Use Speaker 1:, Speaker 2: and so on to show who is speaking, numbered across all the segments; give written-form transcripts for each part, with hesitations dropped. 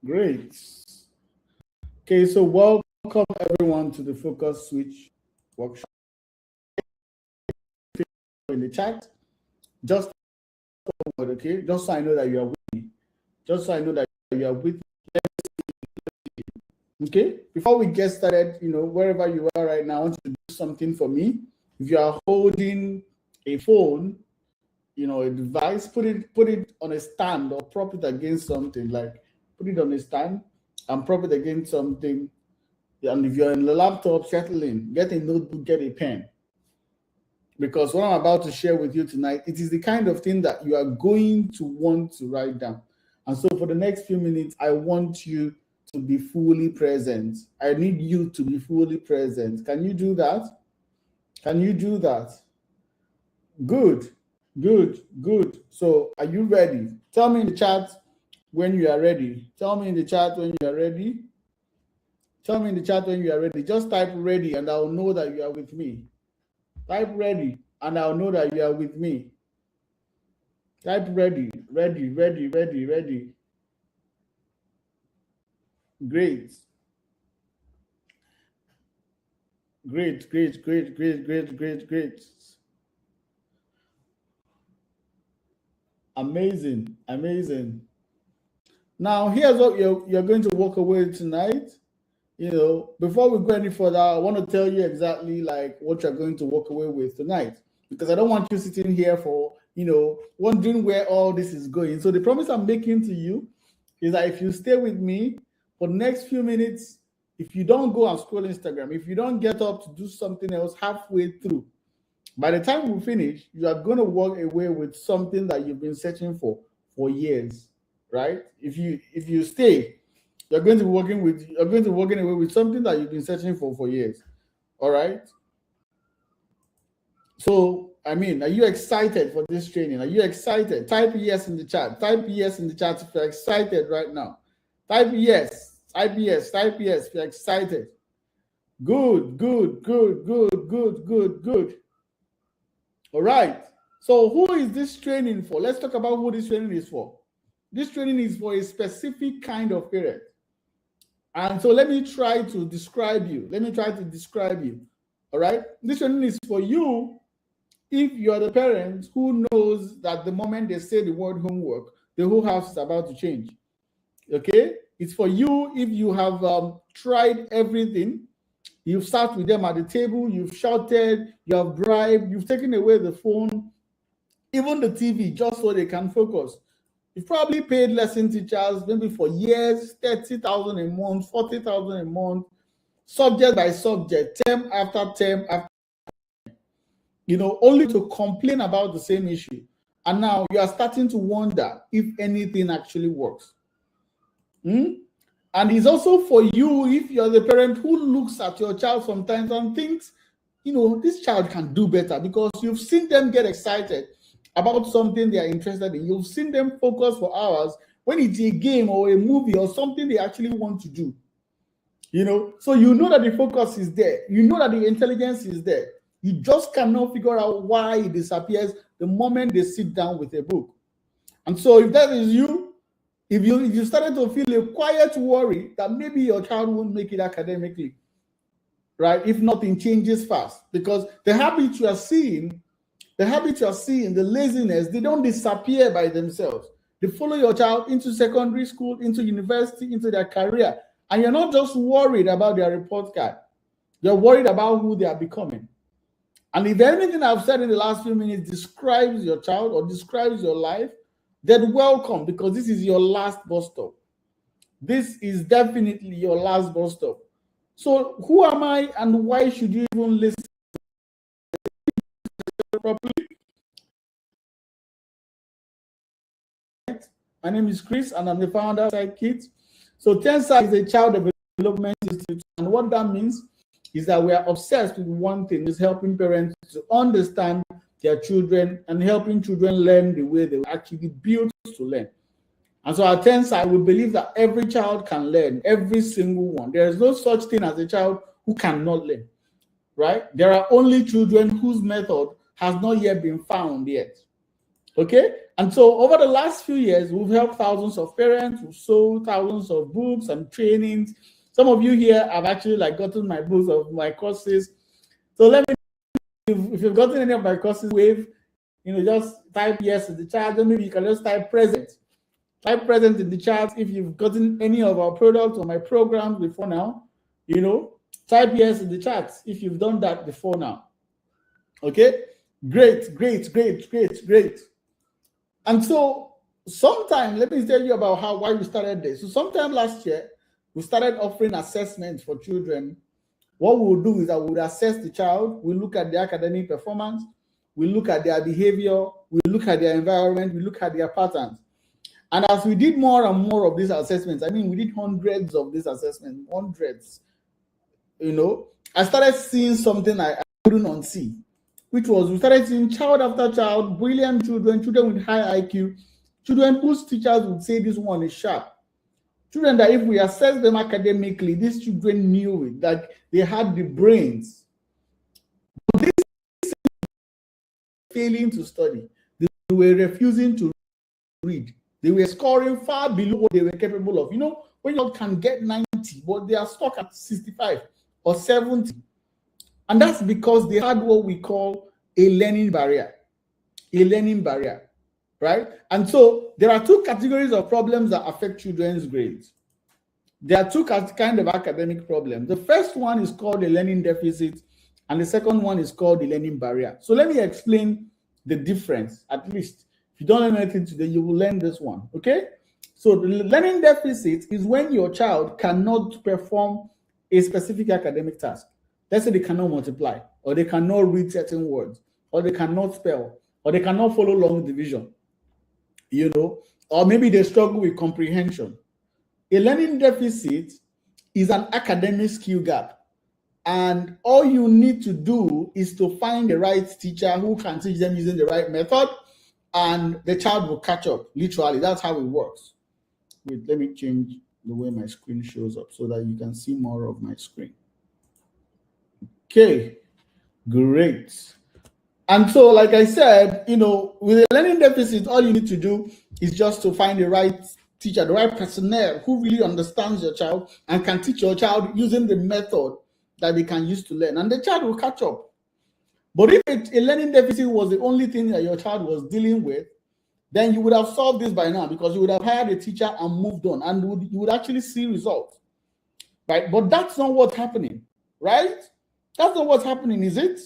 Speaker 1: Great. Okay, so welcome everyone to the Focus Switch workshop. In the chat, just okay, just so I know that you are with me. Just so I know that you are with me. Okay, before we get started, wherever you are right now, I want you to do something for me. If you are holding a phone, a device, put it on a stand or prop it against something. Like put it on a stand and prop it against something. And if you're in the laptop, settle in, get a notebook, get a pen. Because what I'm about to share with you tonight, it is the kind of thing that you are going to want to write down. And so for the next few minutes, I want you to be fully present. I need you to be fully present. Can you do that? Can you do that? Good, good, good. So are you ready? Tell me in the chat when you are ready. Tell me in the chat when you are ready. Tell me in the chat when you are ready. Just type ready and I'll know that you are with me. Type ready and I'll know that you are with me. Type ready, ready, ready, ready, ready. Great. Great, great, great, great, great, great, great. Amazing, amazing. Now, here's what you're going to walk away tonight. Before we go any further, I want to tell you exactly like what you're going to walk away with tonight, because I don't want you sitting here for, wondering where all this is going. So the promise I'm making to you is that if you stay with me for the next few minutes, if you don't go and scroll Instagram, if you don't get up to do something else halfway through, by the time we finish, you are going to walk away with something that you've been searching for years, right? If you stay, you're going to be walking away with something that you've been searching for years. All right. So, are you excited for this training? Are you excited? Type yes in the chat. Type yes in the chat if you're excited right now. Type yes. Type yes. Type yes if you're excited. Good, good, good, good, good, good, good. All right. So, who is this training for? Let's talk about who this training is for. This training is for a specific kind of parent. And so let me try to describe you. All right. This training is for you if you're the parent who knows that the moment they say the word homework, the whole house is about to change. Okay. It's for you if you have tried everything. You've sat with them at the table, you've shouted, you have bribed, you've taken away the phone, even the TV, just so they can focus. You've probably paid lesson teachers maybe for years, 30,000 a month, 40,000 a month, subject by subject, term after term after term, only to complain about the same issue. And now you are starting to wonder if anything actually works. And it's also for you if you're the parent who looks at your child sometimes and thinks, this child can do better, because you've seen them get excited about something they are interested in. You've seen them focus for hours when it's a game or a movie or something they actually want to do. So you know that the focus is there. You know that the intelligence is there. You just cannot figure out why it disappears the moment they sit down with a book. And so if that is you, if you started to feel a quiet worry that maybe your child won't make it academically, right? If nothing changes fast, because the habits you are seeing, the laziness, they don't disappear by themselves. They follow your child into secondary school, into university, into their career. And you're not just worried about their report card. You're worried about who they are becoming. And if anything I've said in the last few minutes describes your child or describes your life, then welcome, because this is your last bus stop. This is definitely your last bus stop. So who am I and why should you even listen properly? My name is Chris and I'm the founder of Sidekids. So TENSA is a child development institute, and what that means is that we are obsessed with one thing, is helping parents to understand their children and helping children learn the way they were actually built to learn. And so at TENSA, we believe that every child can learn, every single one. There is no such thing as a child who cannot learn, right? There are only children whose method has not yet been found yet. Okay, and so over the last few years, we've helped thousands of parents, we've sold thousands of books and trainings. Some of you here have actually like gotten my books of my courses. So let me know if you've gotten any of my courses, wave, just type yes in the chat, or maybe you can just type present. Type present in the chat if you've gotten any of our products or my programs before now. Type yes in the chat if you've done that before now. Okay, great. And so sometime, let me tell you about why we started this. So sometime last year, we started offering assessments for children. What we'll do is that we'll assess the child, we look at their academic performance, we look at their behavior, we look at their environment, we look at their patterns. And as we did more and more of these assessments, we did hundreds of these assessments, hundreds. I started seeing something I couldn't unsee, which was we started seeing child after child, brilliant children with high IQ, children whose teachers would say this one is sharp. Children that if we assess them academically, these children knew it, that they had the brains. But they failing to study. They were refusing to read. They were scoring far below what they were capable of. When you can get 90, but they are stuck at 65 or 70. And that's because they had what we call a learning barrier. A learning barrier, right? And so there are two categories of problems that affect children's grades. There are two kinds of academic problems. The first one is called a learning deficit, and the second one is called the learning barrier. So let me explain the difference, at least. If you don't learn anything today, you will learn this one, okay? So the learning deficit is when your child cannot perform a specific academic task. Let's say they cannot multiply, or they cannot read certain words, or they cannot spell, or they cannot follow long division, or maybe they struggle with comprehension. A learning deficit is an academic skill gap. And all you need to do is to find the right teacher who can teach them using the right method, and the child will catch up. Literally, that's how it works. Wait, let me change the way my screen shows up so that you can see more of my screen. Okay, great. And so, like I said, with a learning deficit, all you need to do is just to find the right teacher, the right personnel who really understands your child and can teach your child using the method that they can use to learn, and the child will catch up. But if a learning deficit was the only thing that your child was dealing with, then you would have solved this by now, because you would have hired a teacher and moved on, and you would actually see results, right? But that's not what's happening, right? That's not what's happening, is it?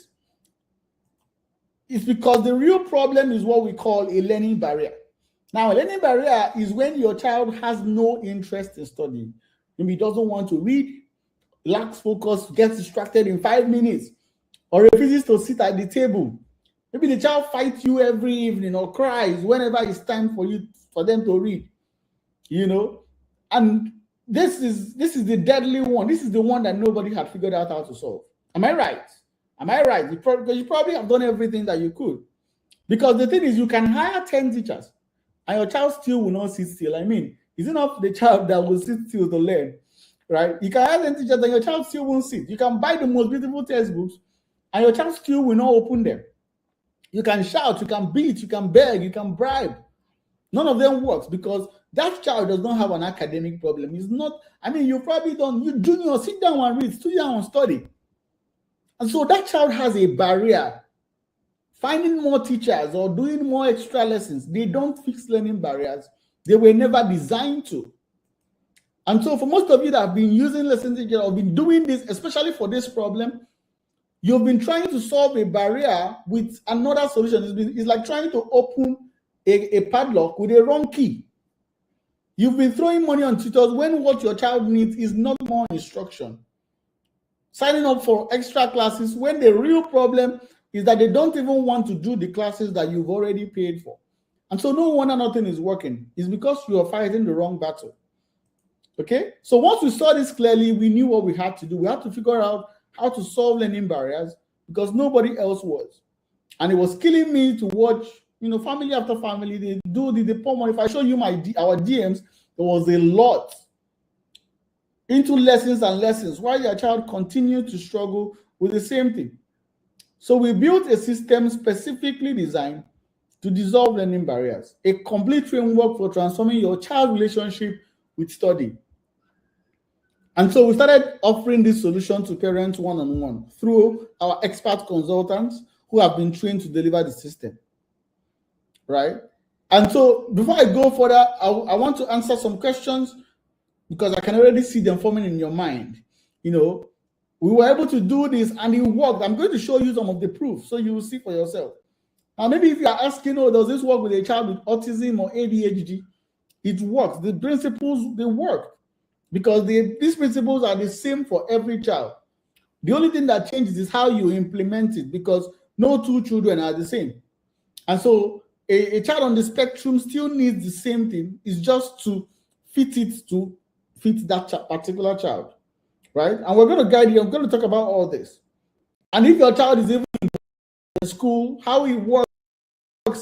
Speaker 1: It's because the real problem is what we call a learning barrier. Now, a learning barrier is when your child has no interest in studying. Maybe he doesn't want to read, lacks focus, gets distracted in 5 minutes, or refuses to sit at the table. Maybe the child fights you every evening or cries whenever it's time for them to read. And this is the deadly one. This is the one that nobody had figured out how to solve. Am I right? Because you probably have done everything that you could. Because the thing is, you can hire 10 teachers and your child still will not sit still. It's enough the child that will sit still to learn, right? You can hire 10 teachers and your child still won't sit. You can buy the most beautiful textbooks and your child still will not open them. You can shout, you can beat, you can beg, you can bribe. None of them works, because that child does not have an academic problem. It's not, you probably don't, you junior, sit down and read, sit down and study. And so that child has a barrier. Finding more teachers or doing more extra lessons, they don't fix learning barriers. They were never designed to. And so for most of you that have been using lesson teachers or been doing this, especially for this problem, you've been trying to solve a barrier with another solution. It's like trying to open a padlock with a wrong key. You've been throwing money on tutors when what your child needs is not more instruction. Signing up for extra classes when the real problem is that they don't even want to do the classes that you've already paid for. And so no wonder nothing is working. It's because you are fighting the wrong battle. Okay? So once we saw this clearly, we knew what we had to do. We had to figure out how to solve learning barriers, because nobody else was. And it was killing me to watch, family after family, they do the poor money. If I show you our DMs, there was a lot into lessons and lessons while your child continued to struggle with the same thing. So we built a system specifically designed to dissolve learning barriers, a complete framework for transforming your child relationship with study. And so we started offering this solution to parents one-on-one through our expert consultants who have been trained to deliver the system, right? And so before I go further, I want to answer some questions because I can already see them forming in your mind. You know, we were able to do this and it worked. I'm going to show you some of the proof so you will see for yourself. Now, maybe if you are asking, oh, does this work with a child with autism or ADHD? It works. The principles, they work because these principles are the same for every child. The only thing that changes is how you implement it because no two children are the same. And so a child on the spectrum still needs the same thing. It's just to fit it to fit that particular child, right? And we're going to guide you. I'm going to talk about all this. And if your child is even in school, how it works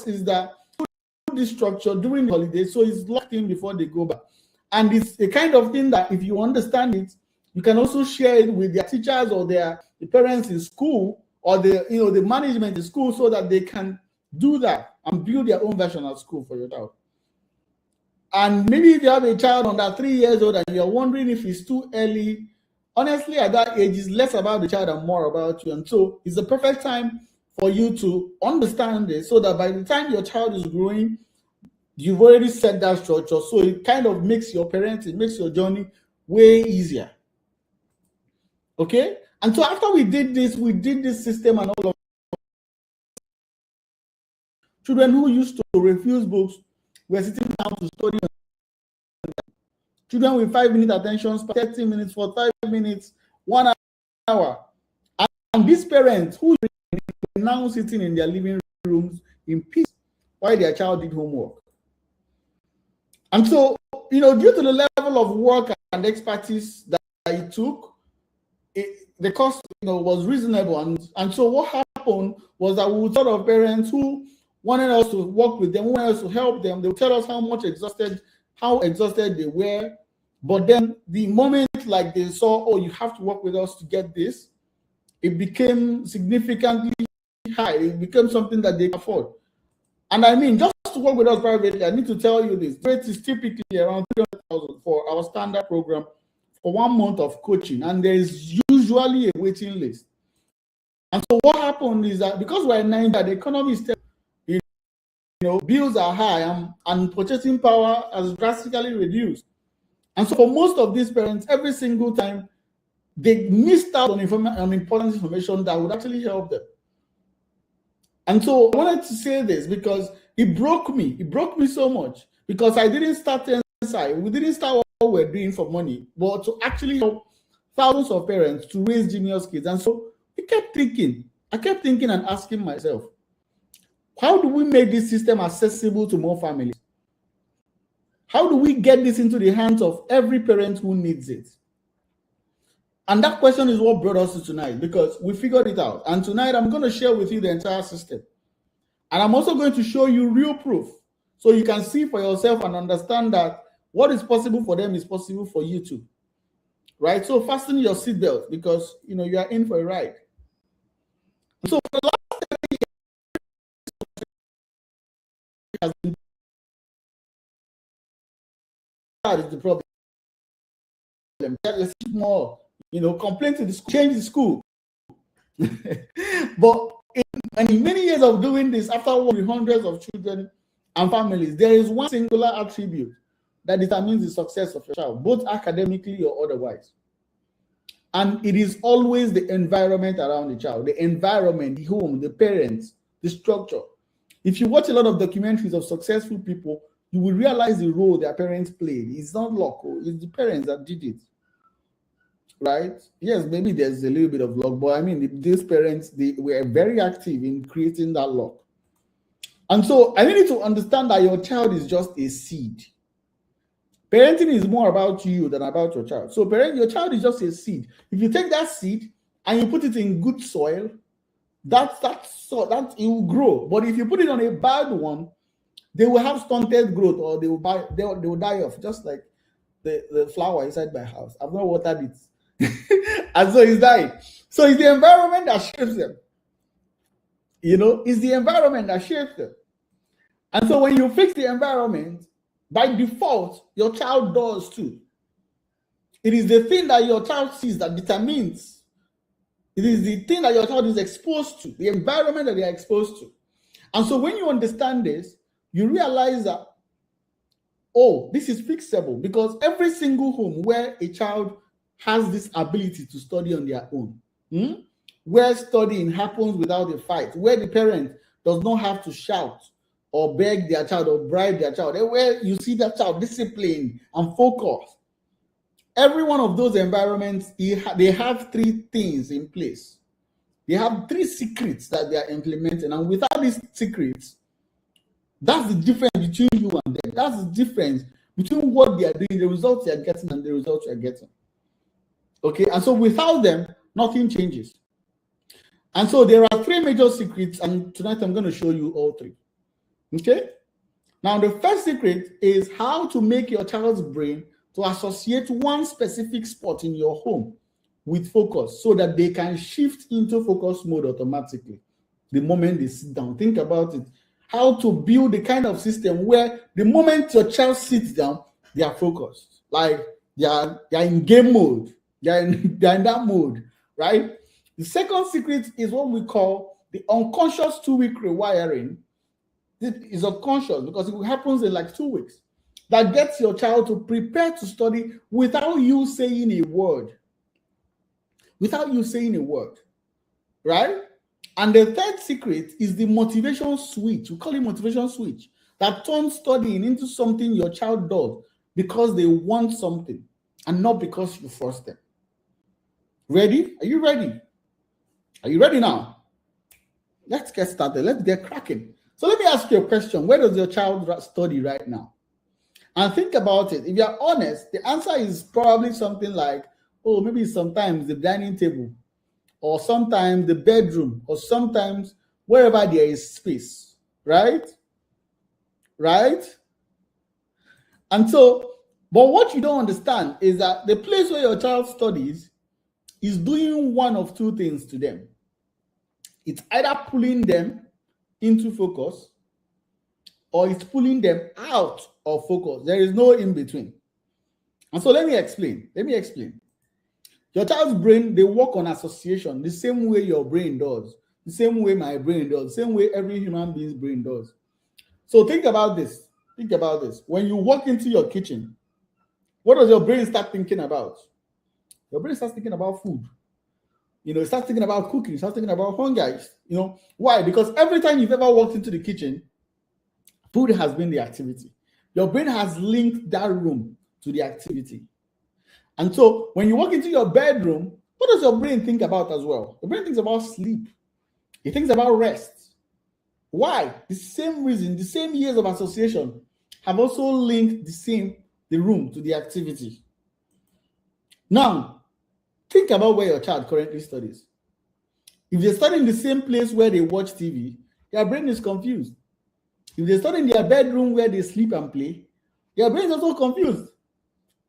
Speaker 1: is that this structure during the holidays, so it's locked in before they go back. And it's a kind of thing that if you understand it, you can also share it with their teachers or the parents in school or the management in school so that they can do that and build their own version of school for your child. And maybe if you have a child under 3 years old and you're wondering if it's too early, honestly, at that age, it's less about the child and more about you. And so it's the perfect time for you to understand this so that by the time your child is growing, you've already set that structure. So it kind of makes your parenting, makes your journey way easier. Okay? And so after we did this system and all of children who used to refuse books were sitting down to study. Children with 5-minute attention, 30 minutes, 45 minutes, 1 hour. And these parents who were now sitting in their living rooms in peace while their child did homework. And so, due to the level of work and expertise that it took, the cost was reasonable. And so what happened was that we would sort of parents who wanted us to work with them, wanted us to help them. They would tell us how exhausted they were. But then the moment like they saw, oh, you have to work with us to get this, it became significantly high. It became something that they could afford. And I mean, just to work with us privately, I need to tell you this. The rate is typically around 300,000 for our standard program for 1 month of coaching. And there is usually a waiting list. And so what happened is that because we're in Nigeria, the economy is bills are high and purchasing power has drastically reduced. And so for most of these parents, every single time, they missed out on important information that would actually help them. And so I wanted to say this because it broke me. It broke me so much because I didn't start inside. We didn't start what we're doing for money, but to actually help thousands of parents to raise genius kids. And so I kept thinking and asking myself, how do we make this system accessible to more families? How do we get this into the hands of every parent who needs it? And that question is what brought us to tonight because we figured it out. And tonight I'm going to share with you the entire system. And I'm also going to show you real proof so you can see for yourself and understand that what is possible for them is possible for you too. Right? So fasten your seatbelt because you are in for a ride. So for the last 30 years has been that is the problem. Let's keep more, complain to the school, change the school. But in many years of doing this, after working with hundreds of children and families, there is one singular attribute that determines the success of a child, both academically or otherwise. And it is always the environment around the child, the environment, the home, the parents, the structure. If you watch a lot of documentaries of successful people, you will realize the role their parents played. It's not luck, it's the parents that did it. Right? Yes, maybe there's a little bit of luck, but I mean, these parents, they were very active in creating that luck. And so I need you to understand that your child is just a seed. Parenting is more about you than about your child. So your child is just a seed. If you take that seed and you put it in good soil, that it will grow. But if you put it on a bad one, they will have stunted growth or they will die off, just like the flower inside my house. I've not watered it. And so it's dying. So it's the environment that shapes them. It's the environment that shapes them. And so when you fix the environment, by default, your child does too. It is the thing that your child sees that determines. It is the thing that your child is exposed to, the environment that they are exposed to. And so when you understand this, you realize that, oh, this is fixable, because every single home where a child has this ability to study on their own, where studying happens without a fight, where the parent does not have to shout or beg their child or bribe their child, where you see that child disciplined and focused. Every one of those environments, they have three things in place. They have three secrets that they are implementing. And without these secrets, that's the difference between you and them. That's the difference between what they are doing, the results they are getting, and the results you are getting. Okay, and so without them, nothing changes. And so there are three major secrets, and tonight I'm going to show you all three. Okay? Now, the first secret is how to make your child's brain to associate one specific spot in your home with focus so that they can shift into focus mode automatically the moment they sit down. Think about it. How to build the kind of system where the moment your child sits down, they are focused. Like they are in game mode. They're in that mode, right? The second secret is what we call the unconscious 2-week rewiring. It is unconscious because it happens in like 2 weeks. That gets your child to prepare to study without you saying a word. Without you saying a word, right? And the third secret is the motivation switch. We call it motivation switch. That turns studying into something your child does because they want something and not because you force them. Ready? Are you ready? Are you ready now? Let's get started. Let's get cracking. So let me ask you a question. Where does your child study right now? And think about it. If you're honest, the answer is probably something like, oh, maybe sometimes the dining table, or sometimes the bedroom, or sometimes wherever there is space, right? Right? And so, but what you don't understand is that the place where your child studies is doing one of two things to them. It's either pulling them into focus, or it's pulling them out of focus. There is no in between. And so let me explain. Your child's brain, they work on association the same way your brain does, the same way my brain does, the same way every human being's brain does. So think about this. When you walk into your kitchen, what does your brain start thinking about? Your brain starts thinking about food. It starts thinking about cooking, it starts thinking about hunger. Why? Because every time you've ever walked into the kitchen, food has been the activity. Your brain has linked that room to the activity. And so when you walk into your bedroom, what does your brain think about as well? Your brain thinks about sleep. It thinks about rest. Why? The same reason, the same years of association have also linked the room to the activity. Now, think about where your child currently studies. If they study in the same place where they watch TV, their brain is confused. If they study in their bedroom where they sleep and play, their brain is also confused.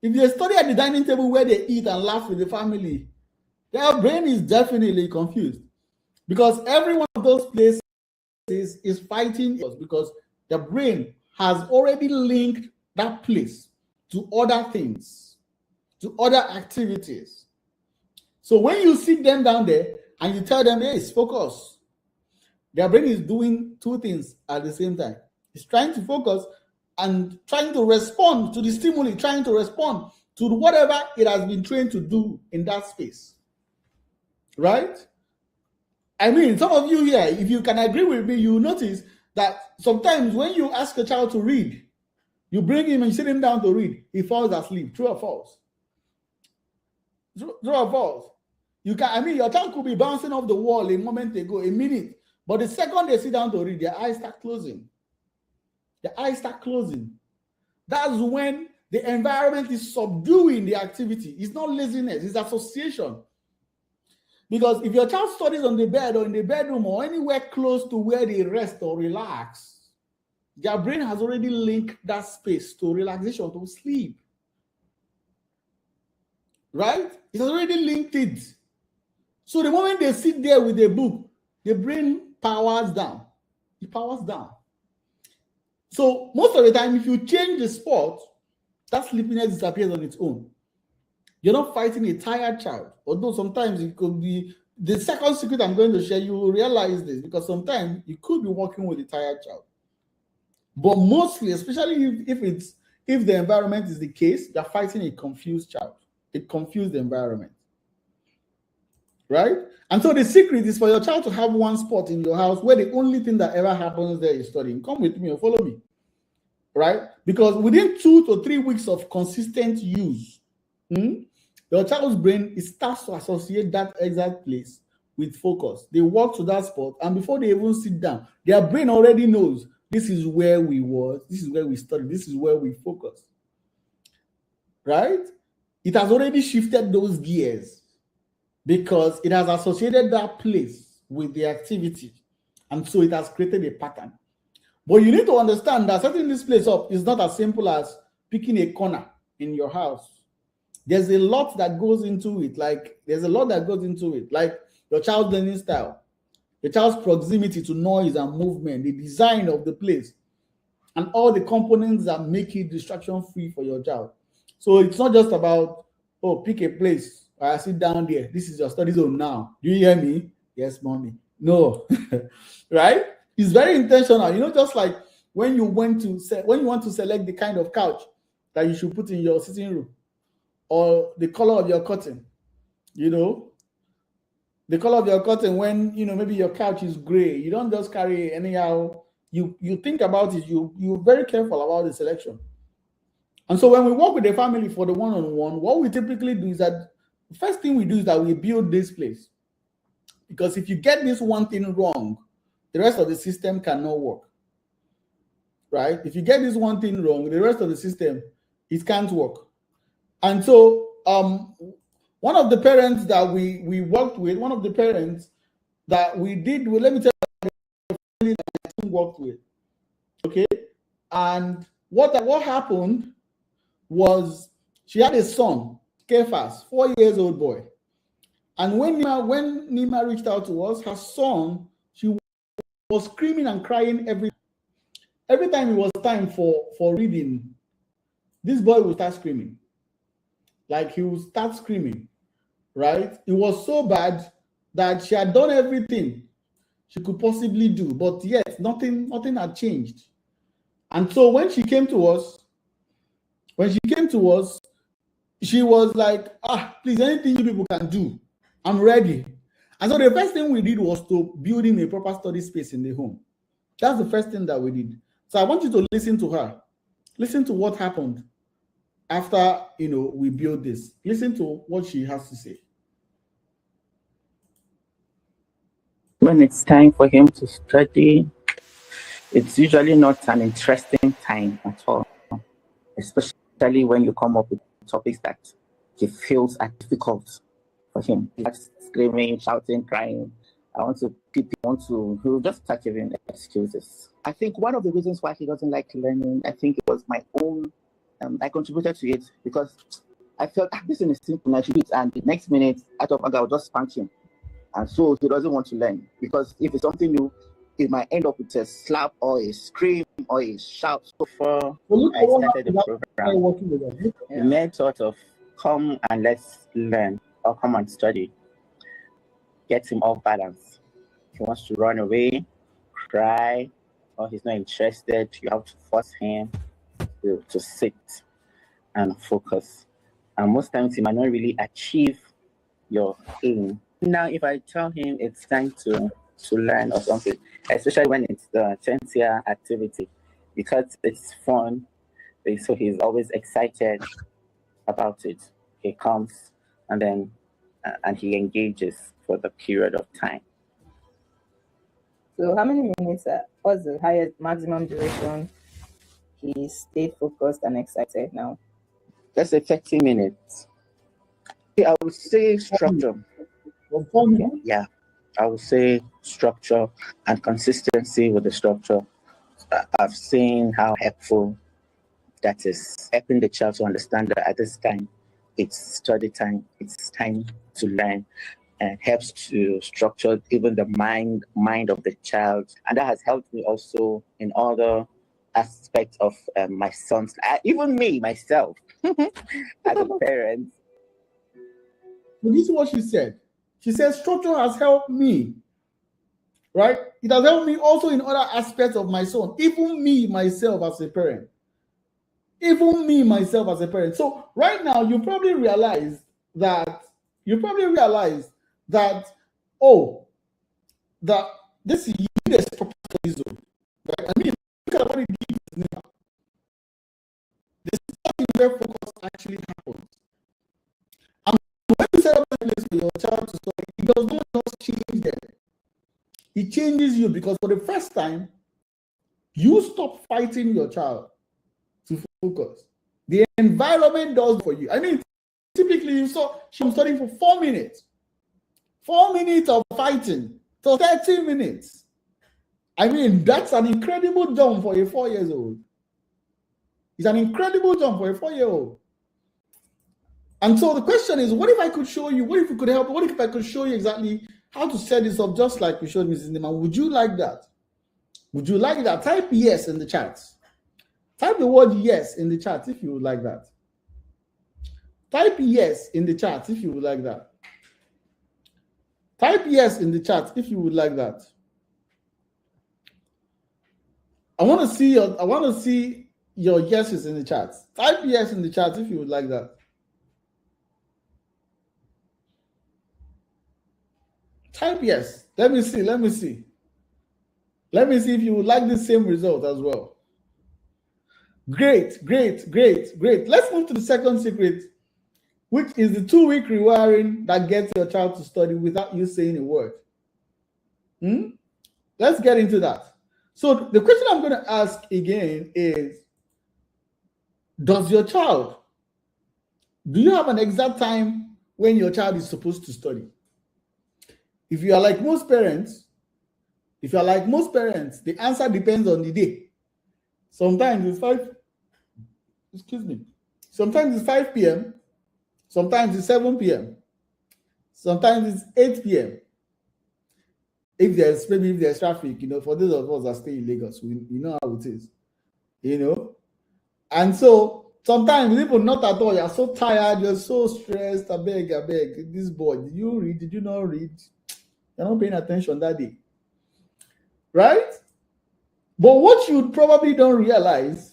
Speaker 1: If they study at the dining table where they eat and laugh with the family, their brain is definitely confused. Because every one of those places is fighting us, because the brain has already linked that place to other things, to other activities. So when you sit them down there and you tell them, hey, focus, their brain is doing two things at the same time. It's trying to focus and trying to respond to the stimuli, trying to respond to whatever it has been trained to do in that space. Right? I mean, some of you here, if you can agree with me, you notice that sometimes when you ask a child to read, you bring him and you sit him down to read, he falls asleep. True or false? True or false? Your child could be bouncing off the wall a moment ago, a minute, but the second they sit down to read, their eyes start closing. That's when the environment is subduing the activity. It's not laziness, it's association. Because if your child studies on the bed or in the bedroom or anywhere close to where they rest or relax, their brain has already linked that space to relaxation, to sleep. Right? It has already linked it. So the moment they sit there with a book, the brain powers down. It powers down. So most of the time, if you change the sport, that sleepiness disappears on its own. You're not fighting a tired child. Although sometimes it could be the second secret I'm going to share, you will realize this because sometimes you could be working with a tired child. But mostly, especially if the environment is the case, you're fighting a confused child, a confused environment. Right? And so the secret is for your child to have one spot in your house where the only thing that ever happens there is studying. Come with me or follow me. Right? Because within 2 to 3 weeks of consistent use, your child's brain starts to associate that exact place with focus. They walk to that spot, and before they even sit down, their brain already knows this is where we was, this is where we studied, this is where we focus. Right? It has already shifted those gears because it has associated that place with the activity, and so it has created a pattern. But you need to understand that setting this place up is not as simple as picking a corner in your house. There's a lot that goes into it. Like your child's learning style, the child's proximity to noise and movement, the design of the place, and all the components that make it distraction-free for your child. So it's not just about, pick a place. I sit down there. This is your study zone now. Do you hear me? Yes, mommy. No. Right? It's very intentional. Just like when you want to select the kind of couch that you should put in your sitting room, or the color of your curtain, the color of your curtain when, maybe your couch is gray. You don't just carry anyhow. You think about it. You're very careful about the selection. And so when we work with the family for the one-on-one, what we typically do is that the first thing we do is that we build this place. Because if you get this one thing wrong, the rest of the system cannot work. Right? If you get this one thing wrong, the rest of the system, it can't work. And so one of the parents that we worked with, one of the parents that we did with, let me tell you, the family that I worked with. Okay? And what happened was she had a son, Kefas, 4-year-old boy. And when Nima reached out to us, her son, she was screaming and crying every time it was time for reading. This boy would start screaming. Like he would start screaming, right? It was so bad that she had done everything she could possibly do, but yet nothing had changed. And so when she came to us, she was like, please, anything you people can do, I'm ready. And so the first thing we did was to build in a proper study space in the home. That's the first thing that we did. So I want you to listen to her. Listen to what happened after, we built this. Listen to what she has to say.
Speaker 2: When it's time for him to study, it's usually not an interesting time at all, especially when you come up with topics that he feels are difficult for him. He's screaming, shouting, crying. I want to keep, he'll just start giving excuses. I think one of the reasons why he doesn't like learning, I think it was my own, I contributed to it because I felt this is simple, I should do it, and the next minute, out of anger, I'll just spank him. And so he doesn't want to learn because if it's something new, it might end up with a slap or a scream or a shout. So far, I started the program. The main thought of come and let's learn or come and study gets him off balance. He wants to run away, cry, or he's not interested. You have to force him to sit and focus. And most times he might not really achieve your aim. Now, if I tell him it's time to learn or something, especially when it's the 10th year activity, because it's fun, so he's always excited about it. He comes and then and he engages for the period of time.
Speaker 3: So how many minutes what's the highest maximum duration he stayed focused and excited now?
Speaker 2: Let's say 30 minutes. I would say structure. Yeah, I would say structure and consistency with the structure. I've seen how helpful that is, helping the child to understand that at this time, it's study time, it's time to learn, and helps to structure even the mind of the child. And that has helped me also in other aspect of my son's, even me, myself, as a parent.
Speaker 1: So this is what she said. She said, structure has helped me, right? It has helped me also in other aspects of my son, even me, myself, as a parent. Even me, myself, as a parent. So right now, you probably realize that, oh, that this unit is proper for this zone, right? I mean, look at what it did now. The study where focus actually happens. And when you set up a place for your child to study, it does not just change them. It changes you, because for the first time, you stop fighting your child to focus. The environment does for you. I mean, typically you saw she was studying for 4 minutes. 4 minutes of fighting. So 30 minutes. I mean, that's an incredible jump for a 4-year-old. It's an incredible jump for a 4-year-old. And so the question is, what if I could show you, what if we could help, what if I could show you exactly how to set this up just like we showed Mrs. Neiman? Would you like that? Would you like that? Type yes in the chat. Type the word yes in the chat if you would like that. Type yes in the chat if you would like that. Type yes in the chat if you would like that. I want to see your yeses in the chat. Type yes in the chat if you would like that. Type yes. Let me see. Let me see if you would like the same result as well. Great. Let's move to the second secret, which is the 2-week rewiring that gets your child to study without you saying a word. Let's get into that. So the question I'm going to ask again is, do you have an exact time when your child is supposed to study? If you are like most parents, the answer depends on the day. Sometimes it's 5 p.m. Sometimes it's 7 p.m. Sometimes it's 8 p.m. If there's traffic, for those of us that stay in Lagos, we know how it is, And so sometimes people not at all, you're so tired, you're so stressed, I beg, this boy, did you read? Did you not read? You're not paying attention that day. Right? But what you probably don't realize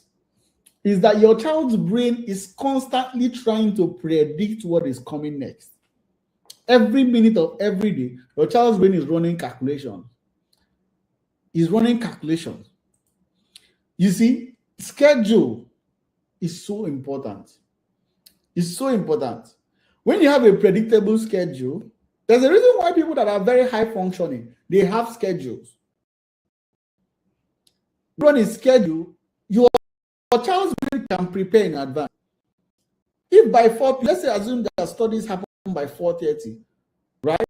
Speaker 1: is that your child's brain is constantly trying to predict what is coming next. Every minute of every day, your child's brain is running calculations. You see, schedule is so important. It's so important. When you have a predictable schedule, there's a reason why people that are very high functioning, they have schedules. Run a schedule, your child's brain can prepare in advance. If by 4 p.m., let's say assume that studies happen by 4:30, right?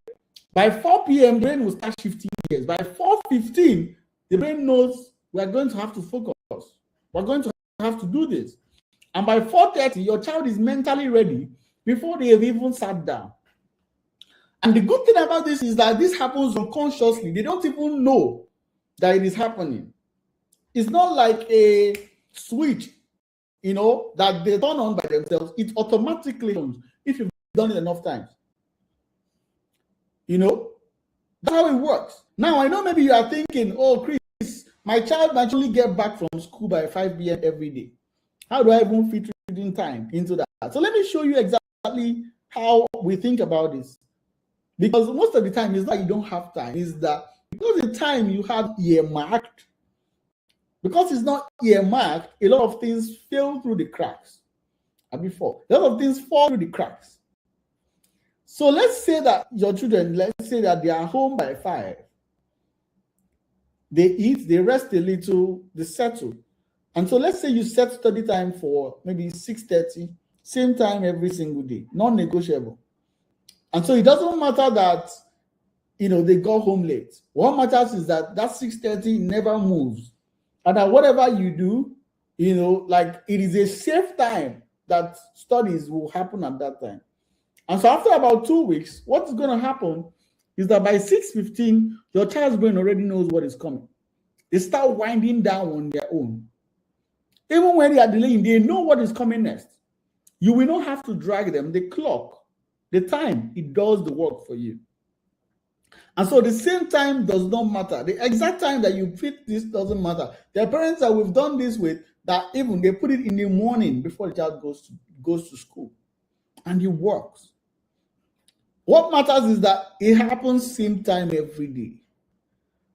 Speaker 1: By 4 p.m., the brain will start shifting gears. By 4:15, the brain knows we're going to have to focus. We're going to have to do this. And by 4:30, your child is mentally ready before they have even sat down. And the good thing about this is that this happens unconsciously. They don't even know that it is happening. It's not like a switch, that they turn on by themselves. It automatically turns if you've done it enough times. That's how it works. Now, I know maybe you are thinking, oh, Chris, my child might only get back from school by 5 p.m. every day. How do I even fit reading time into that? So let me show you exactly how we think about this. Because most of the time, it's not you don't have time. It's that because the time you have earmarked, because it's not earmarked, a lot of things fall through the cracks. A lot of things fall through the cracks. So let's say that your children, let's say that they are home by 5. They eat, they rest a little, they settle. And so let's say you set study time for maybe 6:30, same time every single day, non-negotiable. And so it doesn't matter that, they go home late. What matters is that 6:30 never moves. And that whatever you do, it is a safe time that studies will happen at that time. And so after about 2 weeks, what's going to happen is that by 6:15, your child's brain already knows what is coming. They start winding down on their own. Even when they are delaying, they know what is coming next. You will not have to drag them. The clock, the time, it does the work for you. And so the same time does not matter. The exact time that you fit this doesn't matter. There are parents that we've done this with that even they put it in the morning before the child goes to school. And it works. What matters is that it happens same time every day.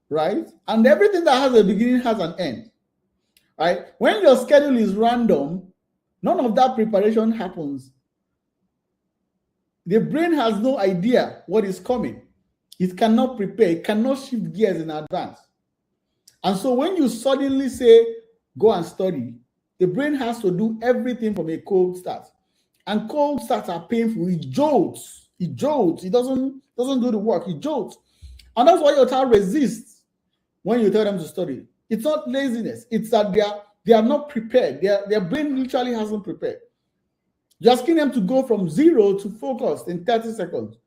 Speaker 1: Right? And everything that has a beginning has an end. Right? When your schedule is random, none of that preparation happens. The brain has no idea what is coming. It cannot prepare. It cannot shift gears in advance. And so when you suddenly say, go and study, the brain has to do everything from a cold start. And cold starts are painful. It jolts. It jolts. It doesn't do the work. It jolts. And that's why your child resists when you tell them to study. It's not laziness. It's that they are not prepared. Their brain literally hasn't prepared. You're asking them to go from 0 to focused in 30 seconds.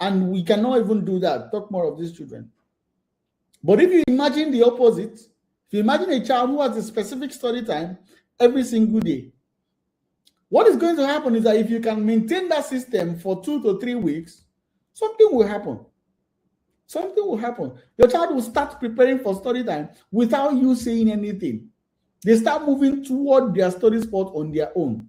Speaker 1: And we cannot even do that. Talk more of these children. But if you imagine the opposite, if you imagine a child who has a specific study time every single day, what is going to happen is that if you can maintain that system for 2 to 3 weeks, something will happen. Something will happen. Your child will start preparing for study time without you saying anything. They start moving toward their study spot on their own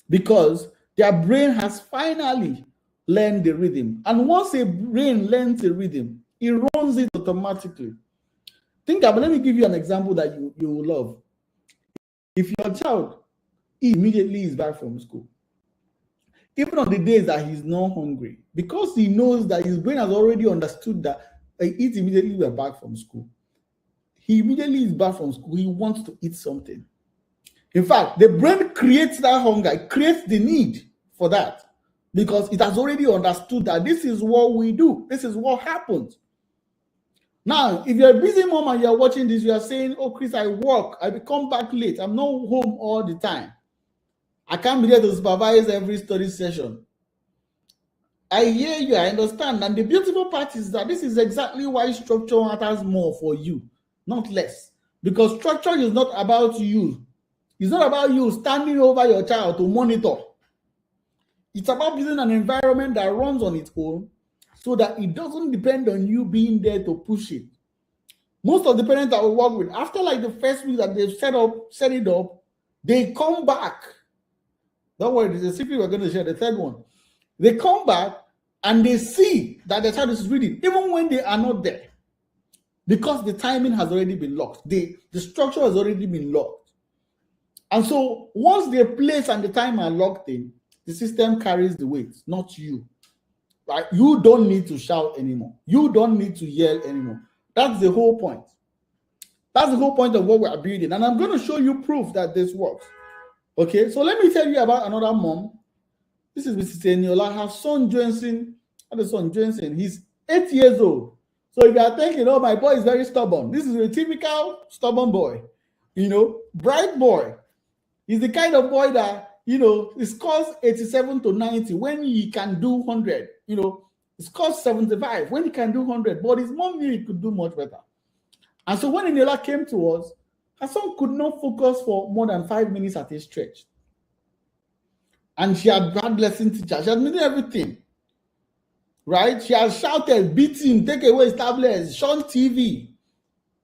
Speaker 1: because their brain has finally learned the rhythm. And once a brain learns the rhythm, it runs it automatically. Think about, let me give you an example that you will love. If your child immediately is back from school, even on the days that he's not hungry, because he knows that his brain has already understood that he eats immediately we're back from school. He immediately is back from school. He wants to eat something. In fact, the brain creates that hunger. It creates the need for that because it has already understood that this is what we do. This is what happens. Now, if you're a busy mom and you're watching this, you are saying, oh, Chris, I work. I come back late. I'm not home all the time. I can't be there to supervise every study session. I hear you. I understand. And the beautiful part is that this is exactly why structure matters more for you, not less. Because structure is not about you. It's not about you standing over your child to monitor. It's about building an environment that runs on its own so that it doesn't depend on you being there to push it. Most of the parents that we work with, after like the first week that they've set it up, they come back. Don't worry, there's a secret we're going to share, the third one. They come back and they see that the child is reading, even when they are not there. Because the timing has already been locked. The structure has already been locked. And so once the place and the time are locked in, the system carries the weight, not you. Right? You don't need to shout anymore. You don't need to yell anymore. That's the whole point. That's the whole point of what we are building. And I'm going to show you proof that this works. Okay, so let me tell you about another mom. This is Mrs. Eniola. Her son, Johnson, he's 8 years old. So if you are thinking, oh, my boy is very stubborn, this is a typical stubborn boy, bright boy. He's the kind of boy that, he scores 87 to 90 when he can do 100. He scores 75 when he can do 100. But his mom knew he could do much better. And so when Eniola came to us, her son could not focus for more than 5 minutes at a stretch. And she had bad lesson teacher. She had done everything. Right? She had shouted, beat him, take away his tablets, shun TV.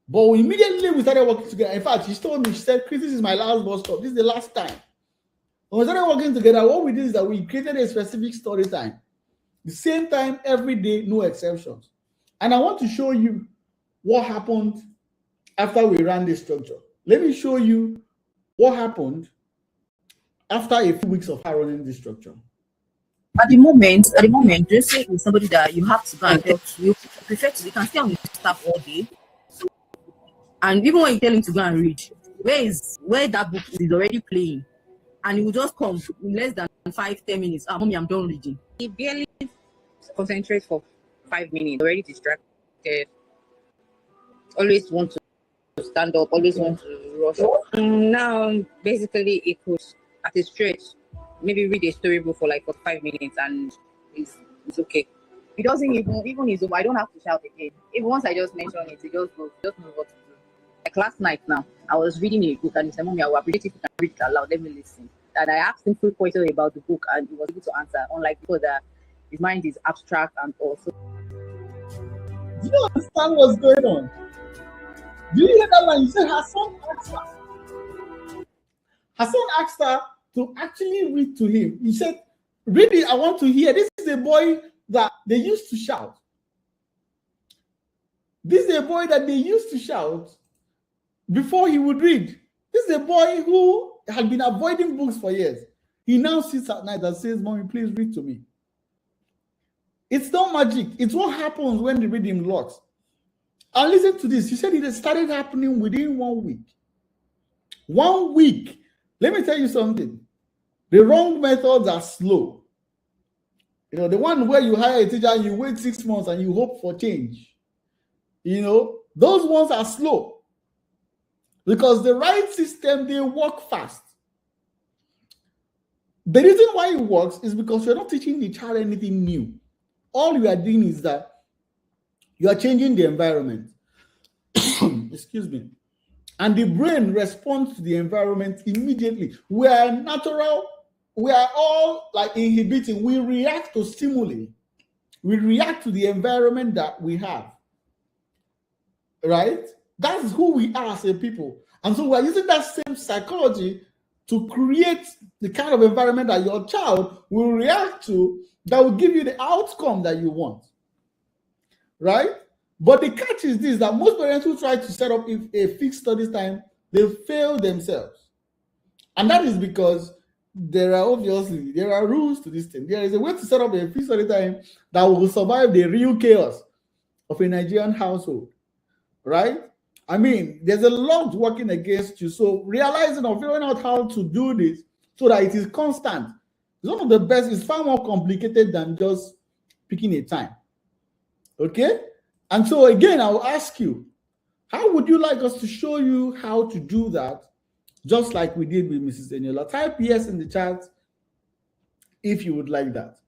Speaker 1: But immediately we started working together. In fact, she told me, she said, Chris, this is my last bus stop. This is the last time. When we started working together, what we did is that we created a specific story time. The same time, every day, no exceptions. And I want to show you what happened after we ran this structure. Let me show you what happened after a few weeks of her running this structure.
Speaker 4: At the moment, just say with somebody that you have to go and talk to, you prefer to, you can stay on with staff all day. And even when you tell him to go and read, where that book is already playing, and he will just come in less than 5-10 minutes. Mommy, I'm done reading.
Speaker 5: He barely concentrates for 5 minutes, already distracted. Always want to stand up, always want to rush. Now, basically, it could, at a stretch, maybe read a storybook for like 45 minutes and it's okay.
Speaker 4: He doesn't even his own, I don't have to shout again. If once I just mention it, he just goes, just know what to do.
Speaker 5: Like last night now, I was reading a book and he said, Mommy, I will appreciate if you can read it aloud. Let me listen. And I asked him full questions about the book and he was able to answer, unlike before that his mind is abstract and also.
Speaker 1: Do you understand what's going on? Do you hear that line? You said her son asked her. Her son asked her to actually read to him. He said, read it, I want to hear. This is a boy that they used to shout. This is a boy that they used to shout before he would read. This is a boy who had been avoiding books for years. He now sits at night and says, Mommy, please read to me. It's not magic. It's what happens when the reading locks. And listen to this. He said it started happening within 1 week. 1 week. Let me tell you something. The wrong methods are slow. You know, the one where you hire a teacher and you wait 6 months and you hope for change. You know, those ones are slow. Because the right system, they work fast. The reason why it works is because you're not teaching the child anything new. All you are doing is that you are changing the environment. Excuse me. And the brain responds to the environment immediately. We are natural. We are all like inhibiting. We react to stimuli. We react to the environment that we have. Right? That's who we are as a people. And so we're using that same psychology to create the kind of environment that your child will react to that will give you the outcome that you want. Right? But the catch is this, that most parents who try to set up a fixed study time, they fail themselves. And that is because there are rules to this thing. There is a way to set up a fixed study time that will survive the real chaos of a Nigerian household. Right? I mean, there's a lot working against you. So realizing or figuring out how to do this so that it is constant is one of the best. It's far more complicated than just picking a time. Okay? And so again, I will ask you, how would you like us to show you how to do that, just like we did with Mrs. Eniola? Type yes in the chat if you would like that.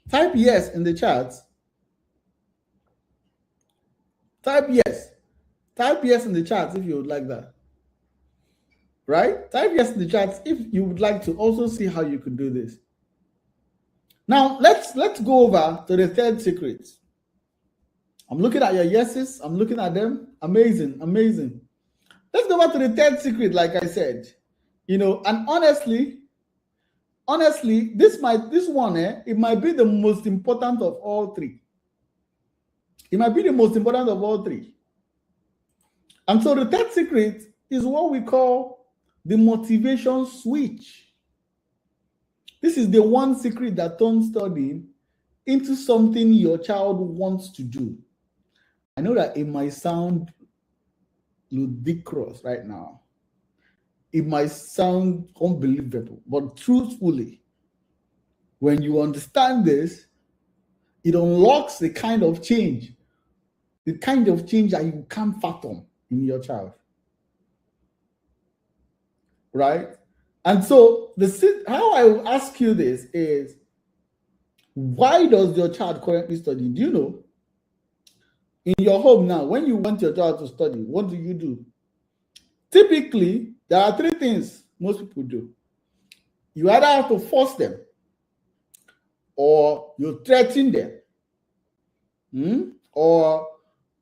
Speaker 1: Type yes in the chat. Type yes. Type yes in the chat if you would like that. Right? Type yes in the chat if you would like to also see how you could do this. Now, let's go over to the third secret. I'm looking at your yeses. I'm looking at them. Amazing, amazing. Let's go back to the third secret, like I said. You know, and honestly, this one, it might be the most important of all three. It might be the most important of all three. And so the third secret is what we call the motivation switch. This is the one secret that turns studying into something your child wants to do. I know that it might sound ludicrous right now. It might sound unbelievable, but truthfully, when you understand this, it unlocks the kind of change that you can't fathom in your child. Right? And so how I will ask you this is, why does your child currently study? Do you know? In your home now, when you want your child to study, what do you do? Typically, there are three things most people do. You either have to force them, or you threaten them,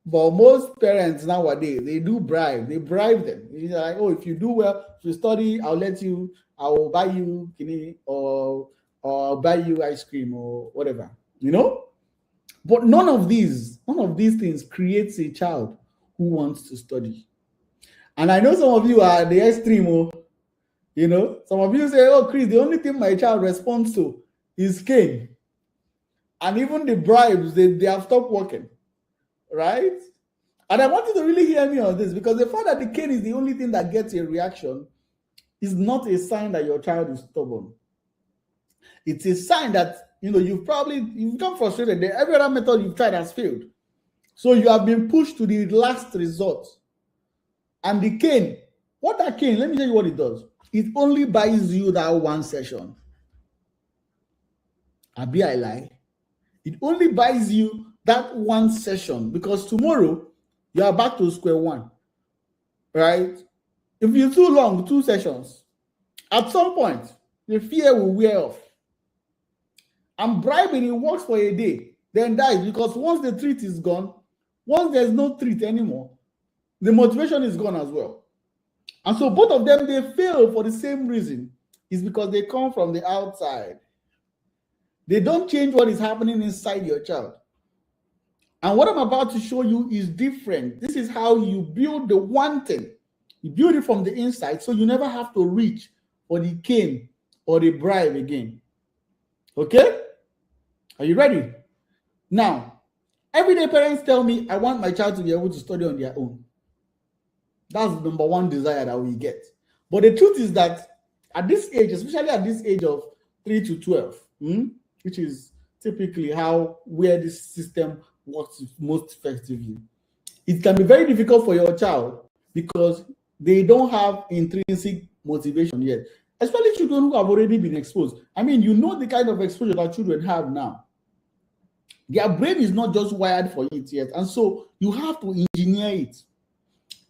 Speaker 1: but most parents nowadays, they do bribe. They bribe them. It's like, oh, if you do well, if you study, I will buy you kidney, or I'll buy you ice cream or whatever, you know? But none of these things creates a child who wants to study. And I know some of you are the extreme, you know? Some of you say, oh, Chris, the only thing my child responds to is cane. And even the bribes, they have stopped working. Right? And I want you to really hear me on this, because the fact that the cane is the only thing that gets a reaction is not a sign that your child is stubborn. It's a sign that, you know, you've become frustrated. Every other method you've tried has failed. So you have been pushed to the last resort. And the cane, let me tell you what it does. It only buys you that one session. I lie. It only buys you that one session, because tomorrow you are back to square one. right? If you're too long, 2 sessions, at some point, the fear will wear off. And bribing, it works for a day, then dies, because once the treat is gone, once there's no treat anymore, the motivation is gone as well. And so both of them, they fail for the same reason. It's because they come from the outside. They don't change what is happening inside your child. And what I'm about to show you is different. This is how you build the one thing. You build it from the inside, so you never have to reach for the cane or the bribe again. Okay? Are you ready? Now, everyday parents tell me, I want my child to be able to study on their own. That's the number one desire that we get. But the truth is that at this age, especially at this age of 3 to 12, which is typically where this system works most effectively, it can be very difficult for your child because they don't have intrinsic motivation yet, especially children who have already been exposed. I mean, you know the kind of exposure that children have now. Their brain is not just wired for it yet, and so you have to engineer it.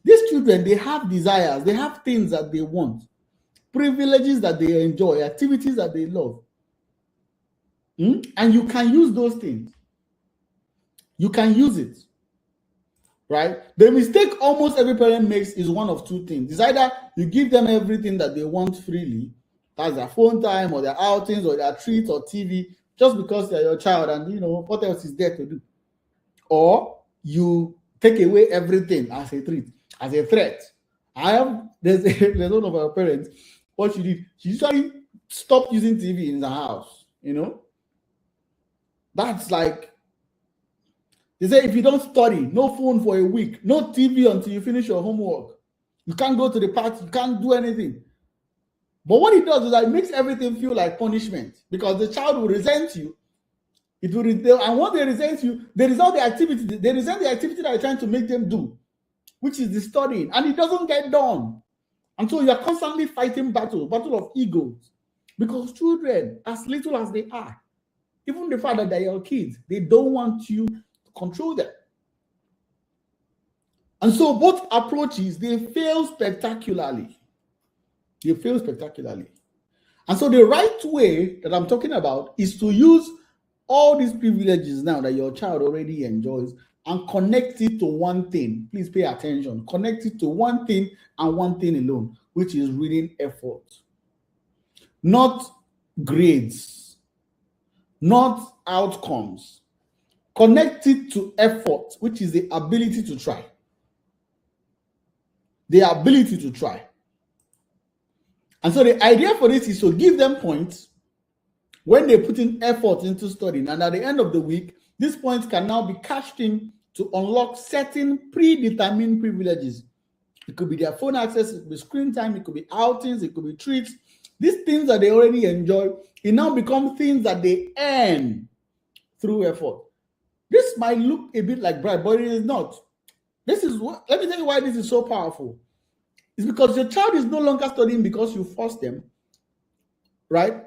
Speaker 1: These children, they have desires, they have things that they want, privileges that they enjoy, activities that they love. And you can use those things. You can use it, right? The mistake almost every parent makes is one of two things. It's either you give them everything that they want freely, that's their phone time or their outings or their treats or TV, just because they're your child and you know what else is there to do. Or you take away everything as a treat, as a threat. There's one of our parents, what she did, she usually stopped using TV in the house, you know. That's like, they say if you don't study, no phone for a week, no TV until you finish your homework. You can't go to the party, you can't do anything. But what it does is that it makes everything feel like punishment because the child will resent you. And once they resent you, they resent the activity that you're trying to make them do, which is the studying, and it doesn't get done. And so you're constantly fighting battle of egos, because children, as little as they are, even the fact that they're your kids, they don't want you to control them. And so both approaches, they fail spectacularly. And so the right way that I'm talking about is to use all these privileges now that your child already enjoys and connect it to one thing. Please pay attention. Connect it to one thing and one thing alone, which is reading effort. Not grades, not outcomes. Connect it to effort, which is the ability to try. The ability to try. And so the idea for this is to give them points when they put in effort into studying. And at the end of the week, these points can now be cashed in to unlock certain predetermined privileges. It could be their phone access, it could be screen time, it could be outings, it could be treats. These things that they already enjoy, it now becomes things that they earn through effort. This might look a bit like bribe, but it is not. Let me tell you why this is so powerful. It's because your child is no longer studying because you force them, right?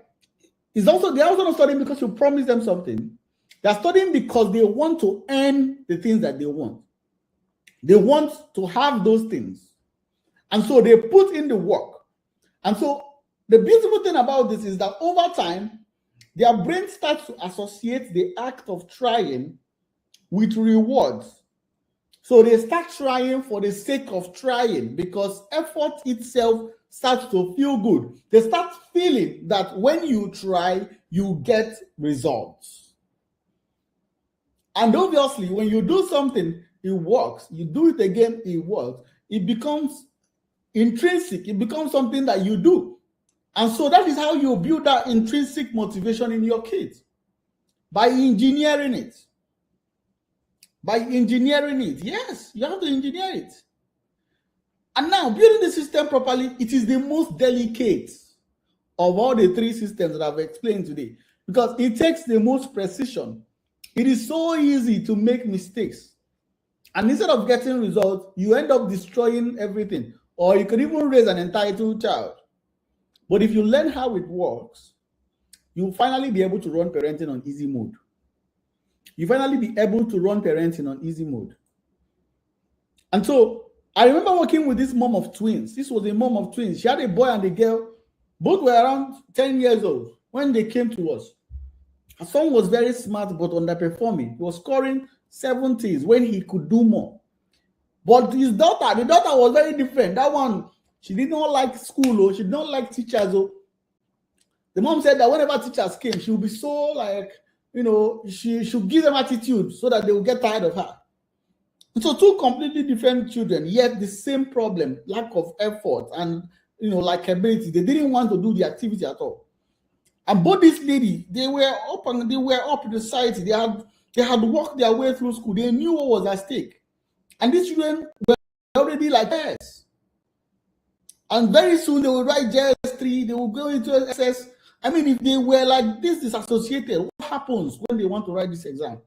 Speaker 1: They're also not studying because you promise them something. They're studying because they want to earn the things that they want. They want to have those things. And so they put in the work. And so the beautiful thing about this is that over time, their brain starts to associate the act of trying with rewards. So they start trying for the sake of trying because effort itself starts to feel good. They start feeling that when you try, you get results. And obviously, when you do something, it works. You do it again, it works. It becomes intrinsic. It becomes something that you do. And so that is how you build that intrinsic motivation in your kids, by engineering it. Yes, you have to engineer it. And now, building the system properly, it is the most delicate of all the three systems that I've explained today, because it takes the most precision. It is so easy to make mistakes. And instead of getting results, you end up destroying everything. Or you could even raise an entitled child. But if you learn how it works, you'll finally be able to run parenting on easy mode. And so I remember working with this mom of twins. This was a mom of twins. She had a boy and a girl. Both were around 10 years old when they came to us. Her son was very smart but underperforming. He was scoring 70s when he could do more. But his daughter, the daughter was very different. That one, she did not like school, or she did not like teachers. Or the mom said that whenever teachers came, she would be so like, she should give them attitude so that they will get tired of her. So two completely different children, yet the same problem, lack of effort and likability. They didn't want to do the activity at all. And both these ladies, they were up in the society. They had worked their way through school. They knew what was at stake. And these children were already like this. And very soon they will write JS3, they will go into SS. I mean, if they were like this disassociated, what happens when they want to write this exam?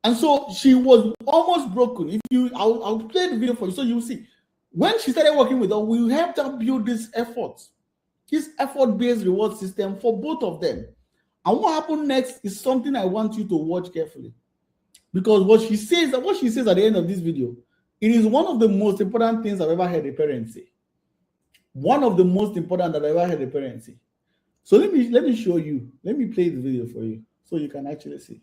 Speaker 1: And so she was almost broken. I'll play the video for you so you'll see. When she started working with her, we helped her build this effort-based reward system for both of them. And what happened next is something I want you to watch carefully. Because what she says at the end of this video, it is one of the most important things I've ever heard a parent say. One of the most important that I've ever heard a parent say. So let me show you. Let me play the video for you so you can actually see.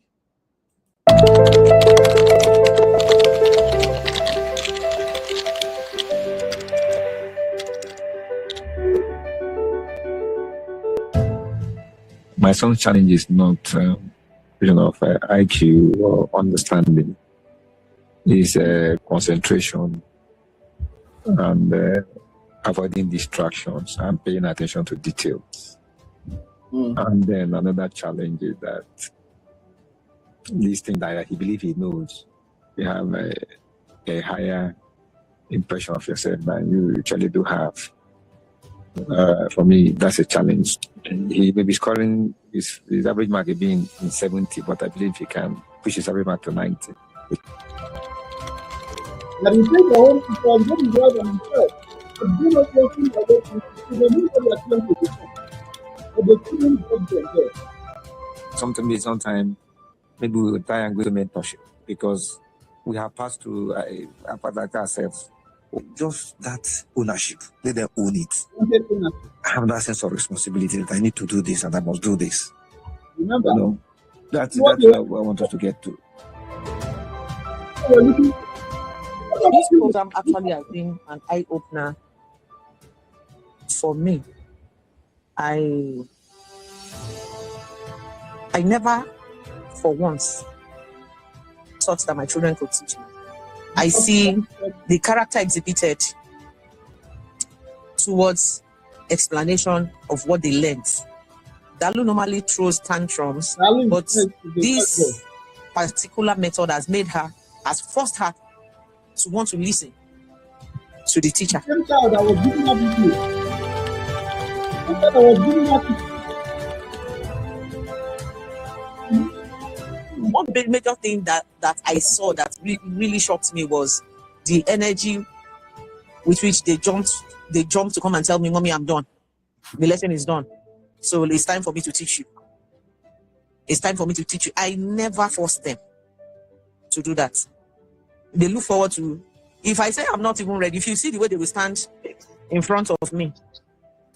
Speaker 6: My son's challenge is not of IQ or understanding. It's concentration and avoiding distractions and paying attention to details. And then another challenge is that this thing that he believes he knows, you have a higher impression of yourself than you actually do have. For me, that's a challenge. He may be scoring his average mark being in 70, but I believe he can push his average mark to 90.
Speaker 1: And you take the home from them rather than himself. But do not working like that. They need to be attentive to them. But they couldn't get them there.
Speaker 6: Sometime, maybe we will try and go to mentorship because we have passed through a part like ourselves. Just that ownership, let them own it. I have that sense of responsibility that I need to do this and I must do this.
Speaker 1: Remember,
Speaker 6: that's what I want us to get to.
Speaker 4: This program actually has been an eye-opener for me. I never, for once, thought that my children could teach me. I see the character exhibited towards explanation of what they learned. Dalu normally throws tantrums, but this particular method has forced her to want to listen to the teacher. One big major thing that I saw that really shocked me was the energy with which they jumped to come and tell me, "Mommy, I'm done. The lesson is done. So it's time for me to teach you. It's time for me to teach you." I never forced them to do that. They look forward to, if I say I'm not even ready, if you see the way they will stand in front of me,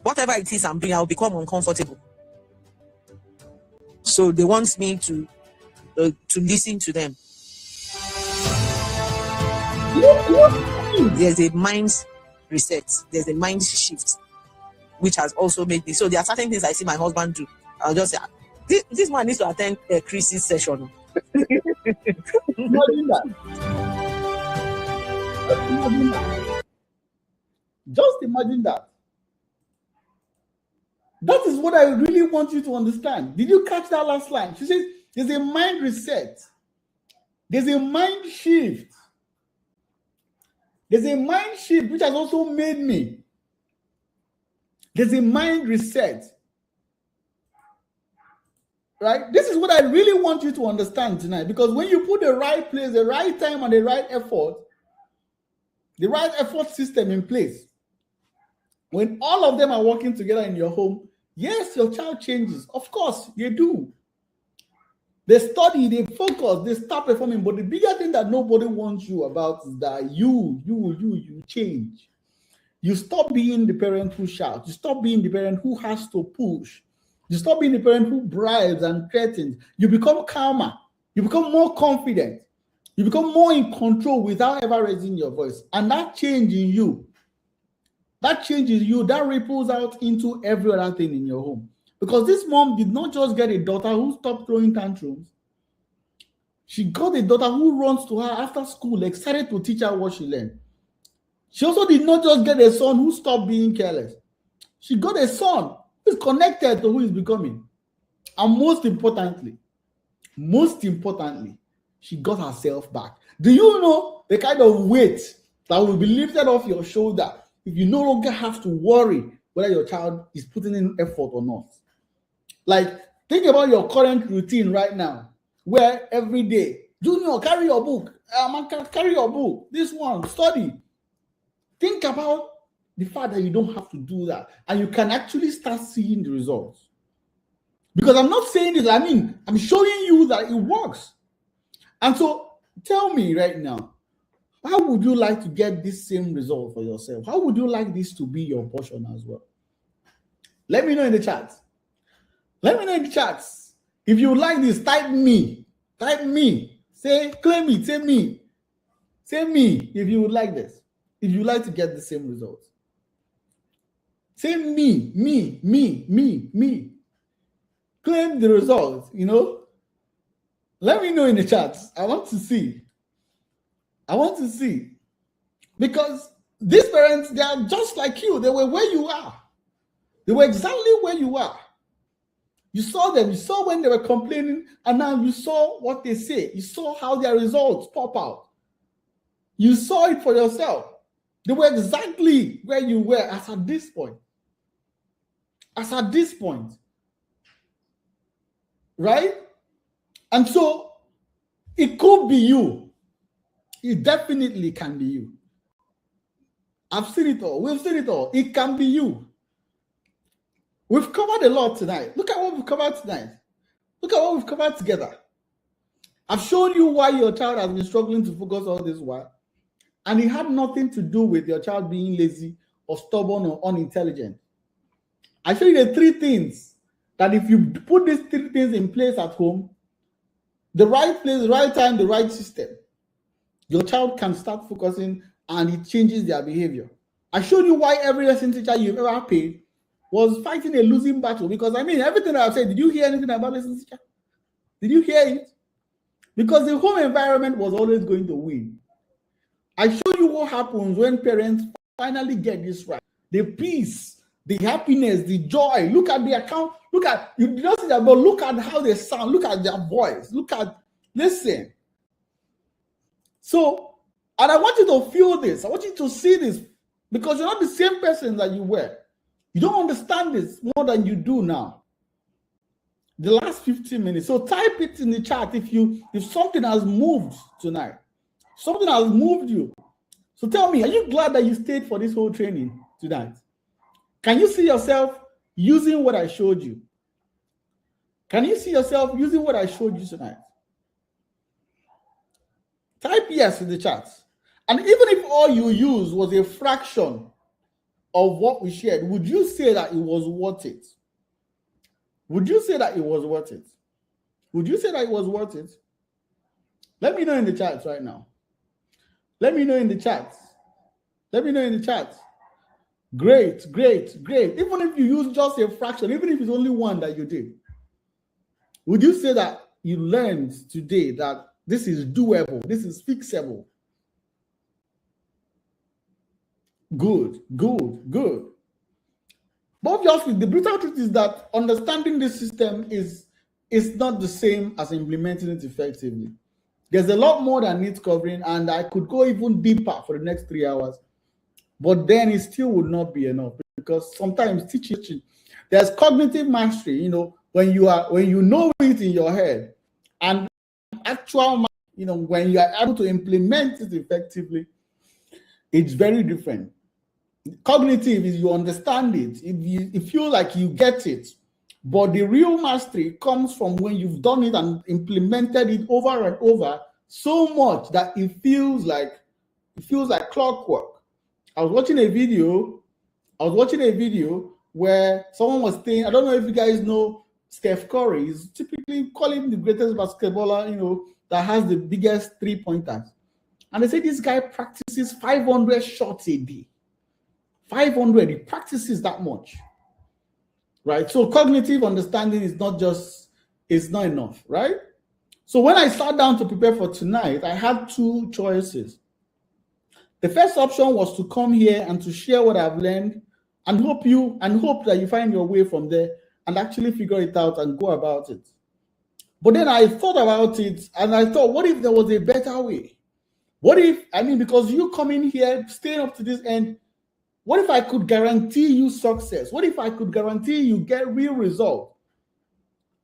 Speaker 4: whatever it is I'm doing, I'll become uncomfortable. So they want me to listen to them. There's a mind reset. There's a mind shift, which has also made me. So there are certain things I see my husband do. I'll just say, this man needs to attend Chris's session.
Speaker 1: Imagine that. Just imagine that. That is what I really want you to understand. Did you catch that last line? She says, there's a mind reset. There's a mind shift. There's a mind shift which has also made me. There's a mind reset. Right? This is what I really want you to understand tonight, because when you put the right place, the right time, and the right effort system in place, when all of them are working together in your home, yes, your child changes. Of course, they do. They study, they focus, they start performing. But the bigger thing that nobody wants you about is that you change. You stop being the parent who shouts. You stop being the parent who has to push. You stop being the parent who bribes and threatens. You become calmer. You become more confident. You become more in control without ever raising your voice. And that change in you, that ripples out into every other thing in your home. Because this mom did not just get a daughter who stopped throwing tantrums. She got a daughter who runs to her after school, excited to teach her what she learned. She also did not just get a son who stopped being careless. She got a son who is connected to who is becoming. And most importantly, she got herself back. Do you know the kind of weight that will be lifted off your shoulder if you no longer have to worry whether your child is putting in effort or not? Like, think about your current routine right now, where every day, Junior, carry your book. Carry your book. This one, study. Think about the fact that you don't have to do that, and you can actually start seeing the results. Because I'm not saying this, I'm showing you that it works. And so tell me right now, how would you like to get this same result for yourself? How would you like this to be your portion as well? Let me know in the chat. Let me know in the chats. If you like this, type me. Type me. Say, claim it. Say me. Say me if you would like this. If you like to get the same results. Say me. Claim the results, Let me know in the chats. I want to see. Because these parents, they are just like you. They were where you are. They were exactly where you are. You saw them. You saw when they were complaining, and now you saw what they say. You saw how their results pop out. You saw it for yourself. They were exactly where you were as at this point. Right? And so it could be you. It definitely can be you. I've seen it all. We've seen it all. It can be you. We've covered a lot tonight. Look at what we've covered tonight. Look at what we've covered together. I've shown you why your child has been struggling to focus all this while. And it had nothing to do with your child being lazy or stubborn or unintelligent. I showed you the three things that if you put these three things in place at home, the right place, the right time, the right system, your child can start focusing and it changes their behavior. I showed you why every lesson teacher you've ever paid was fighting a losing battle. Because everything I've said, did you hear anything about lesson teacher? Did you hear it? Because the home environment was always going to win. I showed you what happens when parents finally get this right. The peace, the happiness, the joy. Look at the account. You did not see that, but look at how they sound. Look at their voice. Listen. So, and I want you to feel this. I want you to see this, because you're not the same person that you were. You don't understand this more than you do now. The last 15 minutes. So type it in the chat if something has moved tonight. Something has moved you. So tell me, are you glad that you stayed for this whole training tonight? Can you see yourself using what I showed you? Can you see yourself using what I showed you tonight? Type yes in the chat. And even if all you used was a fraction of what we shared, would you say that it was worth it? Would you say that it was worth it? Would you say that it was worth it? Let me know in the chats right now. Let me know in the chats. Let me know in the chats. Great. Even if you use just a fraction, even if it's only one that you did, would you say that you learned today that this is doable, this is fixable? Good. But obviously, the brutal truth is that understanding this system is not the same as implementing it effectively. There's a lot more that needs covering, and I could go even deeper for the next 3 hours, but then it still would not be enough, because sometimes teaching, there's cognitive mastery, when you know it in your head, and actual, when you are able to implement it effectively, it's very different. Cognitive is you understand it. If you feel like you get it, But the real mastery comes from when you've done it and implemented it over and over so much that it feels like clockwork. I was watching a video where someone was saying, I don't know if you guys know Steph Curry is typically call him the greatest basketballer, that has the biggest 3-pointers. And they say this guy practices 500 shots a day. 500, he practices that much. Right? So cognitive understanding is not enough, right? So when I sat down to prepare for tonight, I had two choices. The first option was to come here and to share what I've learned and hope that you find your way from there and actually figure it out and go about it. But then I thought about it and I thought, what if there was a better way? Because you coming here, staying up to this end, what if I could guarantee you success? What if I could guarantee you get real results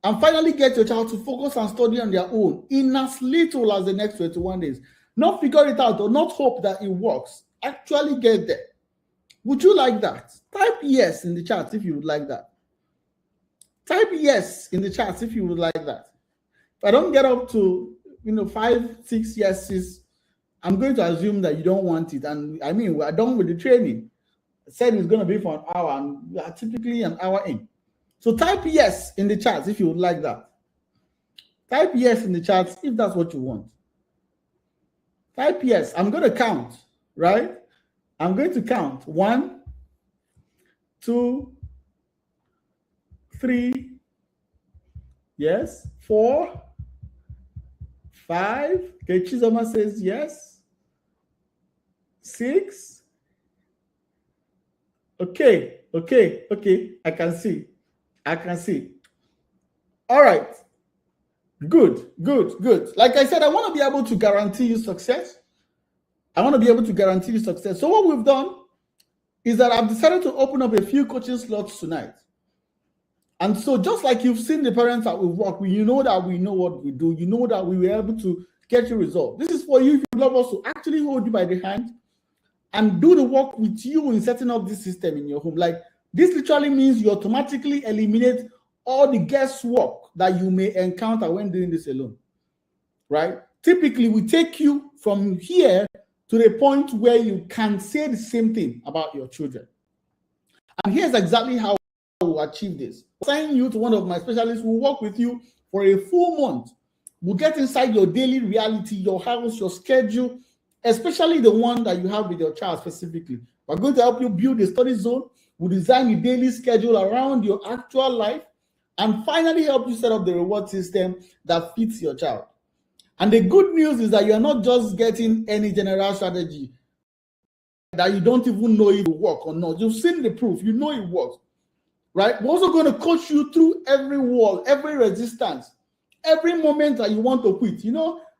Speaker 1: and finally get your child to focus and study on their own in as little as the next 21 days? Not figure it out or not hope that it works. Actually get there. Would you like that? Type yes in the chat if you would like that. Type yes in the chat if you would like that. If I don't get up to 5, 6 yeses, I'm going to assume that you don't want it. And we're done with the training. I said it's going to be for an hour, and we are typically an hour in. So type yes in the chat if you would like that. Type yes in the chat if that's what you want. Type yes. I'm going to count, right? I'm going to count 1, 2, 3, yes, 4, 5. Okay, Chizoma says yes. 6. Okay. I can see. All right. Good. Like I said, I want to be able to guarantee you success. So what we've done is that I've decided to open up a few coaching slots tonight. And so just like you've seen the parents that we work with, you know that we know what we do. You know that we were able to get you results. This is for you if you love us to actually hold you by the hand and do the work with you in setting up this system in your home. Like, this literally means you automatically eliminate all the guesswork that you may encounter when doing this alone, right? Typically, we take you from here to the point where you can say the same thing about your children. And here's exactly how we'll achieve this. Assign you to one of my specialists who will work with you for a full month. We'll get inside your daily reality, your house, your schedule, especially the one that you have with your child specifically. We're going to help you build a study zone. We'll design a daily schedule around your actual life and finally help you set up the reward system that fits your child. And the good news is that you are not just getting any general strategy that you don't even know if it will work or not. You've seen the proof. You know it works, right? We're also going to coach you through every wall, every resistance, every moment that you want to quit.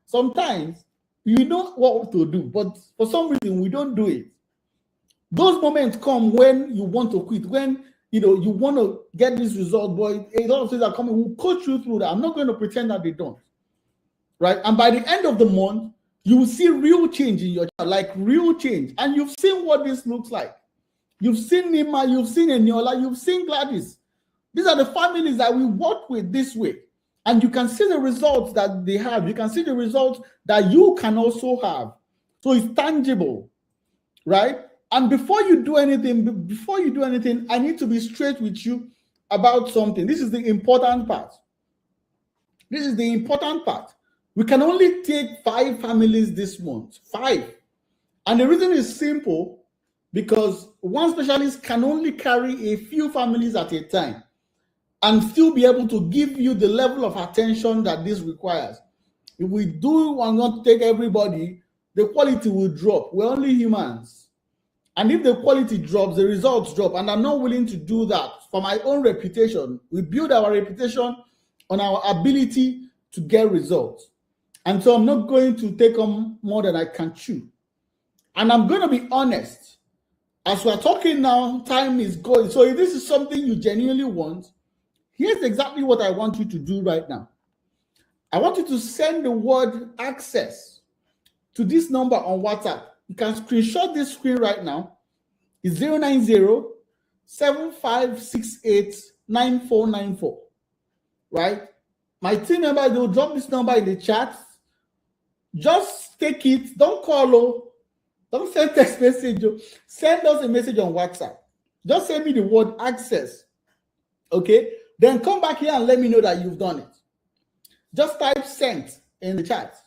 Speaker 1: Sometimes you know what to do, but for some reason we don't do it. Those moments come when you want to quit, when you want to get this result, but a lot of things are coming. We'll coach you through that. I'm not going to pretend that they don't, right? And by the end of the month, you will see real change in your child, like real change. And you've seen what this looks like. You've seen Nima, you've seen Eniola, you've seen Gladys. These are the families that we work with this way. And you can see the results that they have. You can see the results that you can also have. So it's tangible, right? And before you do anything, I need to be straight with you about something. This is the important part. We can only take 5 families this month. 5. And the reason is simple, because one specialist can only carry a few families at a time and still be able to give you the level of attention that this requires. If we do and not take everybody, the quality will drop. We're only humans. And if the quality drops, the results drop. And I'm not willing to do that for my own reputation. We build our reputation on our ability to get results. And so I'm not going to take on more than I can chew. And I'm going to be honest. As we're talking now, time is going. So if this is something you genuinely want, here's exactly what I want you to do right now. I want you to send the word access to this number on WhatsApp. You can screenshot this screen right now. It's 090-7568 9494. Right? My team member, they will drop this number in the chat. Just take it. Don't call. Don't send text message. Send us a message on WhatsApp. Just send me the word access. Okay? Then come back here and let me know that you've done it. Just type sent in the chat.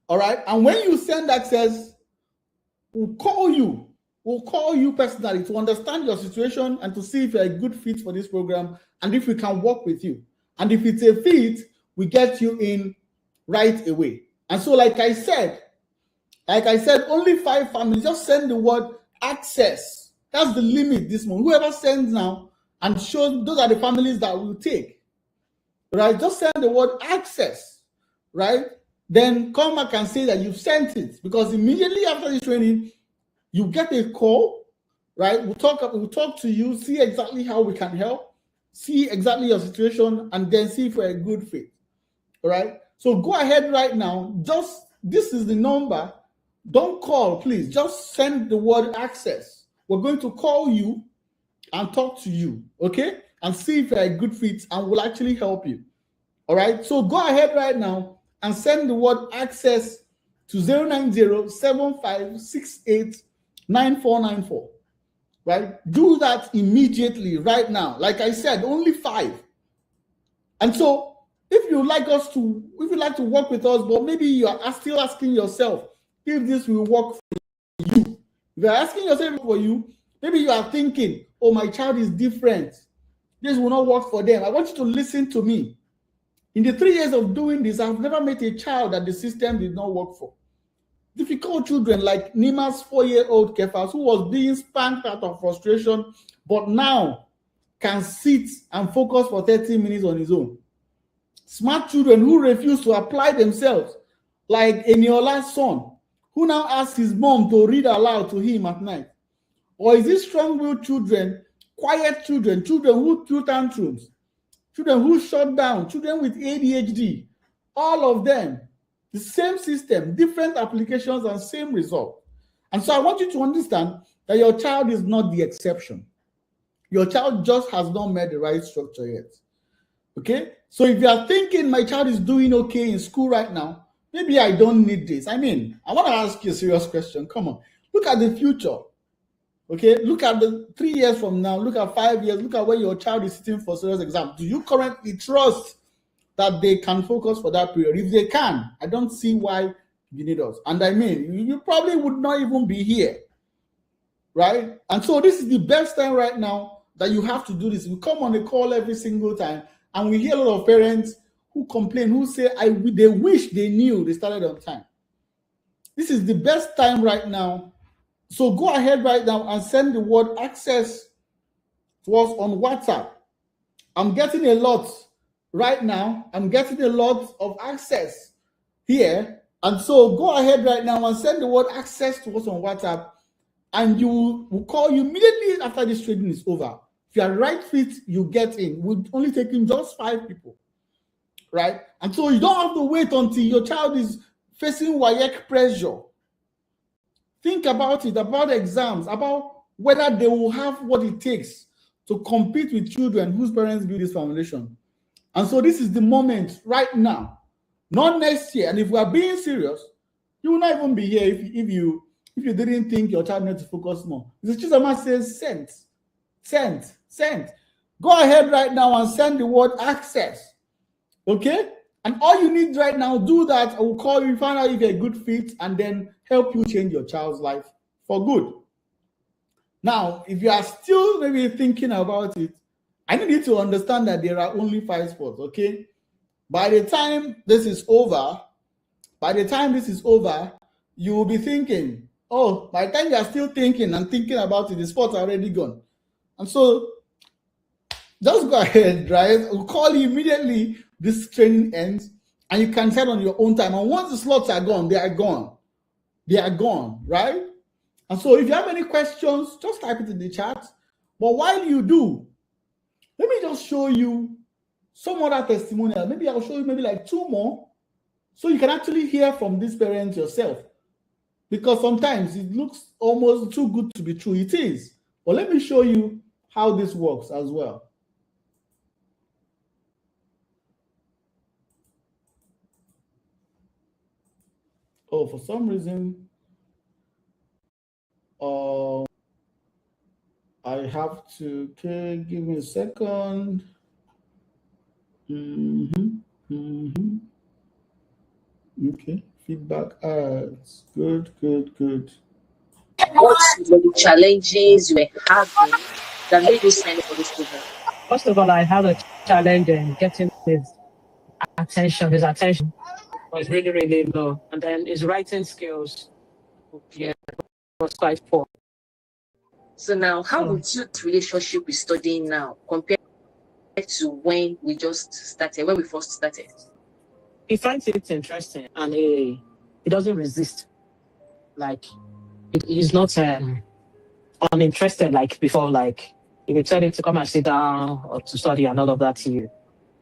Speaker 1: All right? And when you send access, we'll call you. We'll call you personally to understand your situation and to see if you're a good fit for this program and if we can work with you. And if it's a fit, we get you in right away. And so, like I said, only 5 families. Just send the word access. That's the limit this month. Whoever sends now and shows, those are the families that will take. Right? Just send the word access. Right? Then come back and say that you've sent it. Because immediately after this training, you get a call. Right? We'll talk to you, see exactly how we can help, see exactly your situation, and then see if we're a good fit. All right? So go ahead right now. This is the number. Don't call, please. Just send the word access. We're going to call you and talk to you, okay? And see if you're a good fit, and we'll actually help you. All right? So go ahead right now and send the word access to 090-7568-9494. Right? Do that immediately right now. Like I said, only 5. And so if you'd like to work with us, but maybe you are still asking yourself if this will work for you. If you're asking yourself for you, maybe you are thinking, oh, my child is different. This will not work for them. I want you to listen to me. In the 3 years of doing this, I've never met a child that the system did not work for. Difficult children like Nima's 4-year-old Kefas, who was being spanked out of frustration, but now can sit and focus for 30 minutes on his own. Smart children who refuse to apply themselves, like Eniola's son, who now asks his mom to read aloud to him at night. Or is it strong-willed children, quiet children, children who threw tantrums, children who shut down, children with ADHD, all of them, the same system, different applications and same result. And so I want you to understand that your child is not the exception. Your child just has not met the right structure yet. Okay? So if you are thinking my child is doing okay in school right now, maybe I don't need this. I mean, I want to ask you a serious question. Come on. Look at the future. Okay? Look at the 3 years from now. Look at 5 years. Look at where your child is sitting for serious exam. Do you currently trust that they can focus for that period? If they can, I don't see why you need us. And I mean, you probably would not even be here. Right? And so this is the best time right now that you have to do this. We come on the call every single time, and we hear a lot of parents who complain, who say they wish they knew they started on time. This is the best time right now. So go ahead right now and send the word access to us on WhatsApp. I'm getting a lot right now. I'm getting a lot of access here. And so go ahead right now and send the word access to us on WhatsApp, and we'll call you immediately after this training is over. If you are right fit, you get in. We're only taking just 5 people, right? And so you don't have to wait until your child is facing WAEC pressure. Think about it, about exams, about whether they will have what it takes to compete with children whose parents build this foundation. And so this is the moment right now, not next year. And if we are being serious, you will not even be here if you didn't think your child needs to focus more. The Chisama says send. Go ahead right now and send the word access. Okay? And all you need right now, do that. I will call you, find out if you're a good fit, and then help you change your child's life for good. Now, if you are still maybe thinking about it, I need you to understand that there are only 5 spots, okay? By the time this is over, you will be thinking, oh, by the time you are still thinking about it, the spots are already gone. And so just go ahead, right? We'll call you immediately this training ends, and you can set on your own time. And once the slots are gone, they are gone. They are gone, right? And so if you have any questions, just type it in the chat. But while you do, let me just show you some other testimonial. Maybe I'll show you maybe like 2 more, so you can actually hear from these parents yourself. Because sometimes it looks almost too good to be true. It is. But let me show you how this works as well. Oh, for some reason, I have to, okay, give me a second. Okay, feedback ads. Good.
Speaker 7: What were the challenges you were having that made you sign up for this program?
Speaker 8: First of all, I had a challenge in getting his attention. His attention was really, really low. And then his writing skills, yeah, was quite poor.
Speaker 7: So now, how would you relationship with studying now compared to when we just started, when we first started?
Speaker 8: He finds it interesting and he doesn't resist. Like, he's not uninterested like before. Like, if you tell him to come and sit down or to study and all of that, he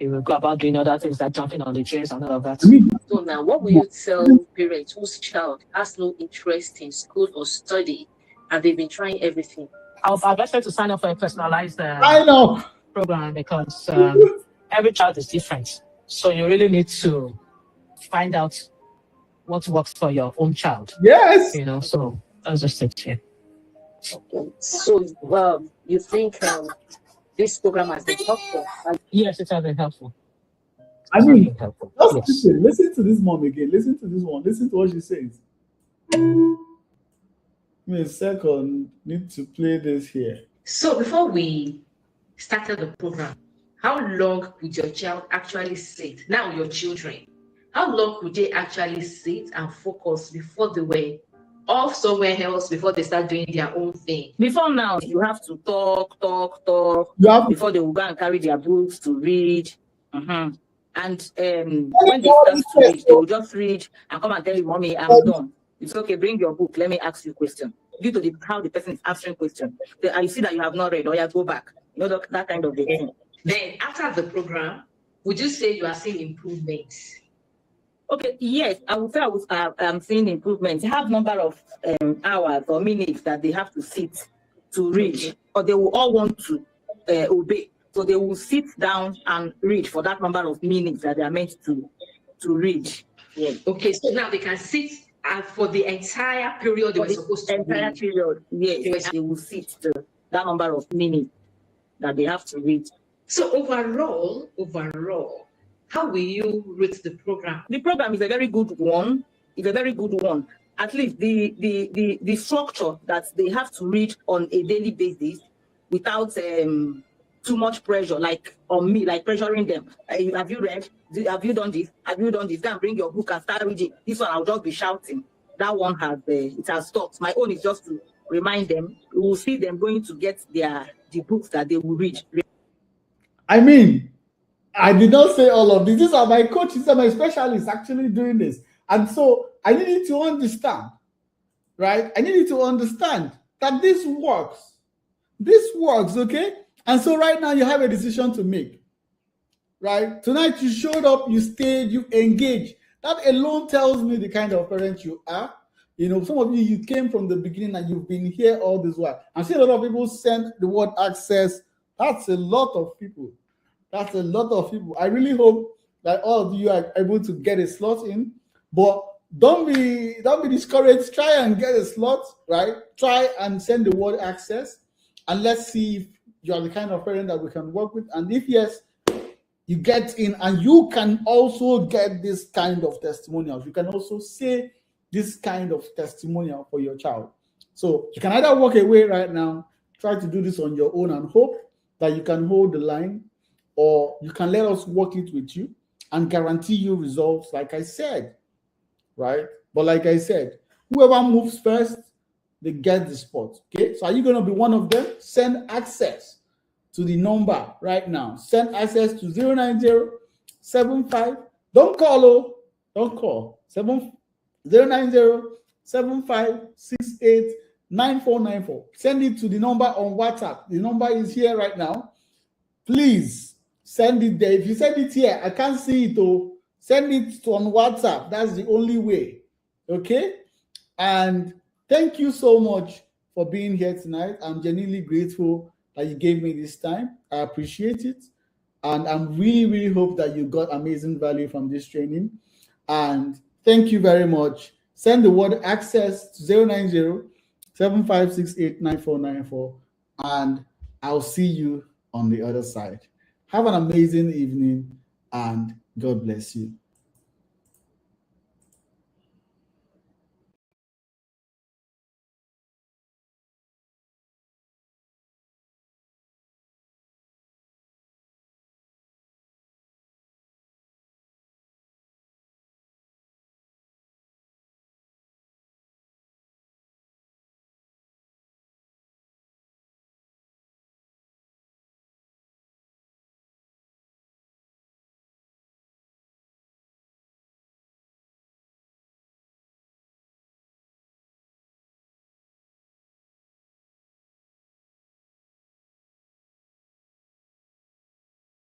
Speaker 8: will go about doing other things like jumping on the chairs and all of that.
Speaker 7: So now, what will you tell parents whose child has no interest in school or study and they've been trying everything?
Speaker 8: I've advised them to sign up for a personalized program because every child is different. So you really need to find out what works for your own child.
Speaker 1: Yes.
Speaker 8: You know, so that's just it. Yeah.
Speaker 7: Okay. So, you think this program has been helpful?
Speaker 8: Yes, it has been helpful.
Speaker 1: I mean,
Speaker 8: helpful.
Speaker 1: Yes. Listen to this mom again. Listen to this one. Listen to what she says. Give me a second. Need to play this here.
Speaker 7: So before we started the program, how long could your child actually sit? Now your children, how long could they actually sit and focus before they were off somewhere else, before they start doing their own thing?
Speaker 5: Before now, you have to talk before they will go and carry their books to read. And when they start to read, they will just read and come and tell you, "Mommy, I'm done." It's okay, bring your book, let me ask you a question. Due to how the person is answering question, I see that you have not read, or you go back. You know, that kind of thing.
Speaker 7: Then after the program, would you say you are seeing improvements?
Speaker 5: Okay, yes, I would say I'm seeing improvements. They have number of hours or minutes that they have to sit to read, or they will all want to obey. So they will sit down and read for that number of minutes that they are meant to read.
Speaker 7: Yes. Okay, so now they can sit for the entire period they were supposed to read.
Speaker 5: Period, yes, they will sit that number of minutes that they have to read.
Speaker 7: So overall, how will you rate the program?
Speaker 5: The program is a very good one. It's a very good one. At least the structure that they have to read on a daily basis without too much pressure, like on me, like pressuring them. Have you read? Have you done this? Have you done this? Go and bring your book and start reading. This one I'll just be shouting. That one has stopped. My own is just to remind them. We will see them going to get the books that they will read.
Speaker 1: I mean, I did not say all of this. These are my coaches and my specialists actually doing this. And so I need you to understand, right? I need you to understand that this works. This works, okay? And so right now you have a decision to make, right? Tonight you showed up, you stayed, you engaged. That alone tells me the kind of parent you are. You know, some of you came from the beginning and you've been here all this while. I see a lot of people send the word access. That's a lot of people. That's a lot of people. I really hope that all of you are able to get a slot in, but don't be discouraged. Try and get a slot, right? Try and send the word access, and let's see if you are the kind of parent that we can work with. And if yes, you get in, and you can also get this kind of testimonials. You can also say this kind of testimonial for your child. So you can either walk away right now, try to do this on your own and hope that you can hold the line, or you can let us work it with you and guarantee you results, like I said, right? But like I said, whoever moves first, they get the spot, okay? So are you going to be one of them? Send access to the number right now. Send access to 09075. Don't call, oh, don't call. 09075689494. Send it to the number on WhatsApp. The number is here right now. Please send it there. If you send it here, I can't see it. Oh, send it on WhatsApp. That's the only way. Okay? And thank you so much for being here tonight. I'm genuinely grateful that you gave me this time. I appreciate it. And I'm really hope that you got amazing value from this training. And thank you very much. Send the word access to 090-7568-9494, and I'll see you on the other side. Have an amazing evening, and God bless you.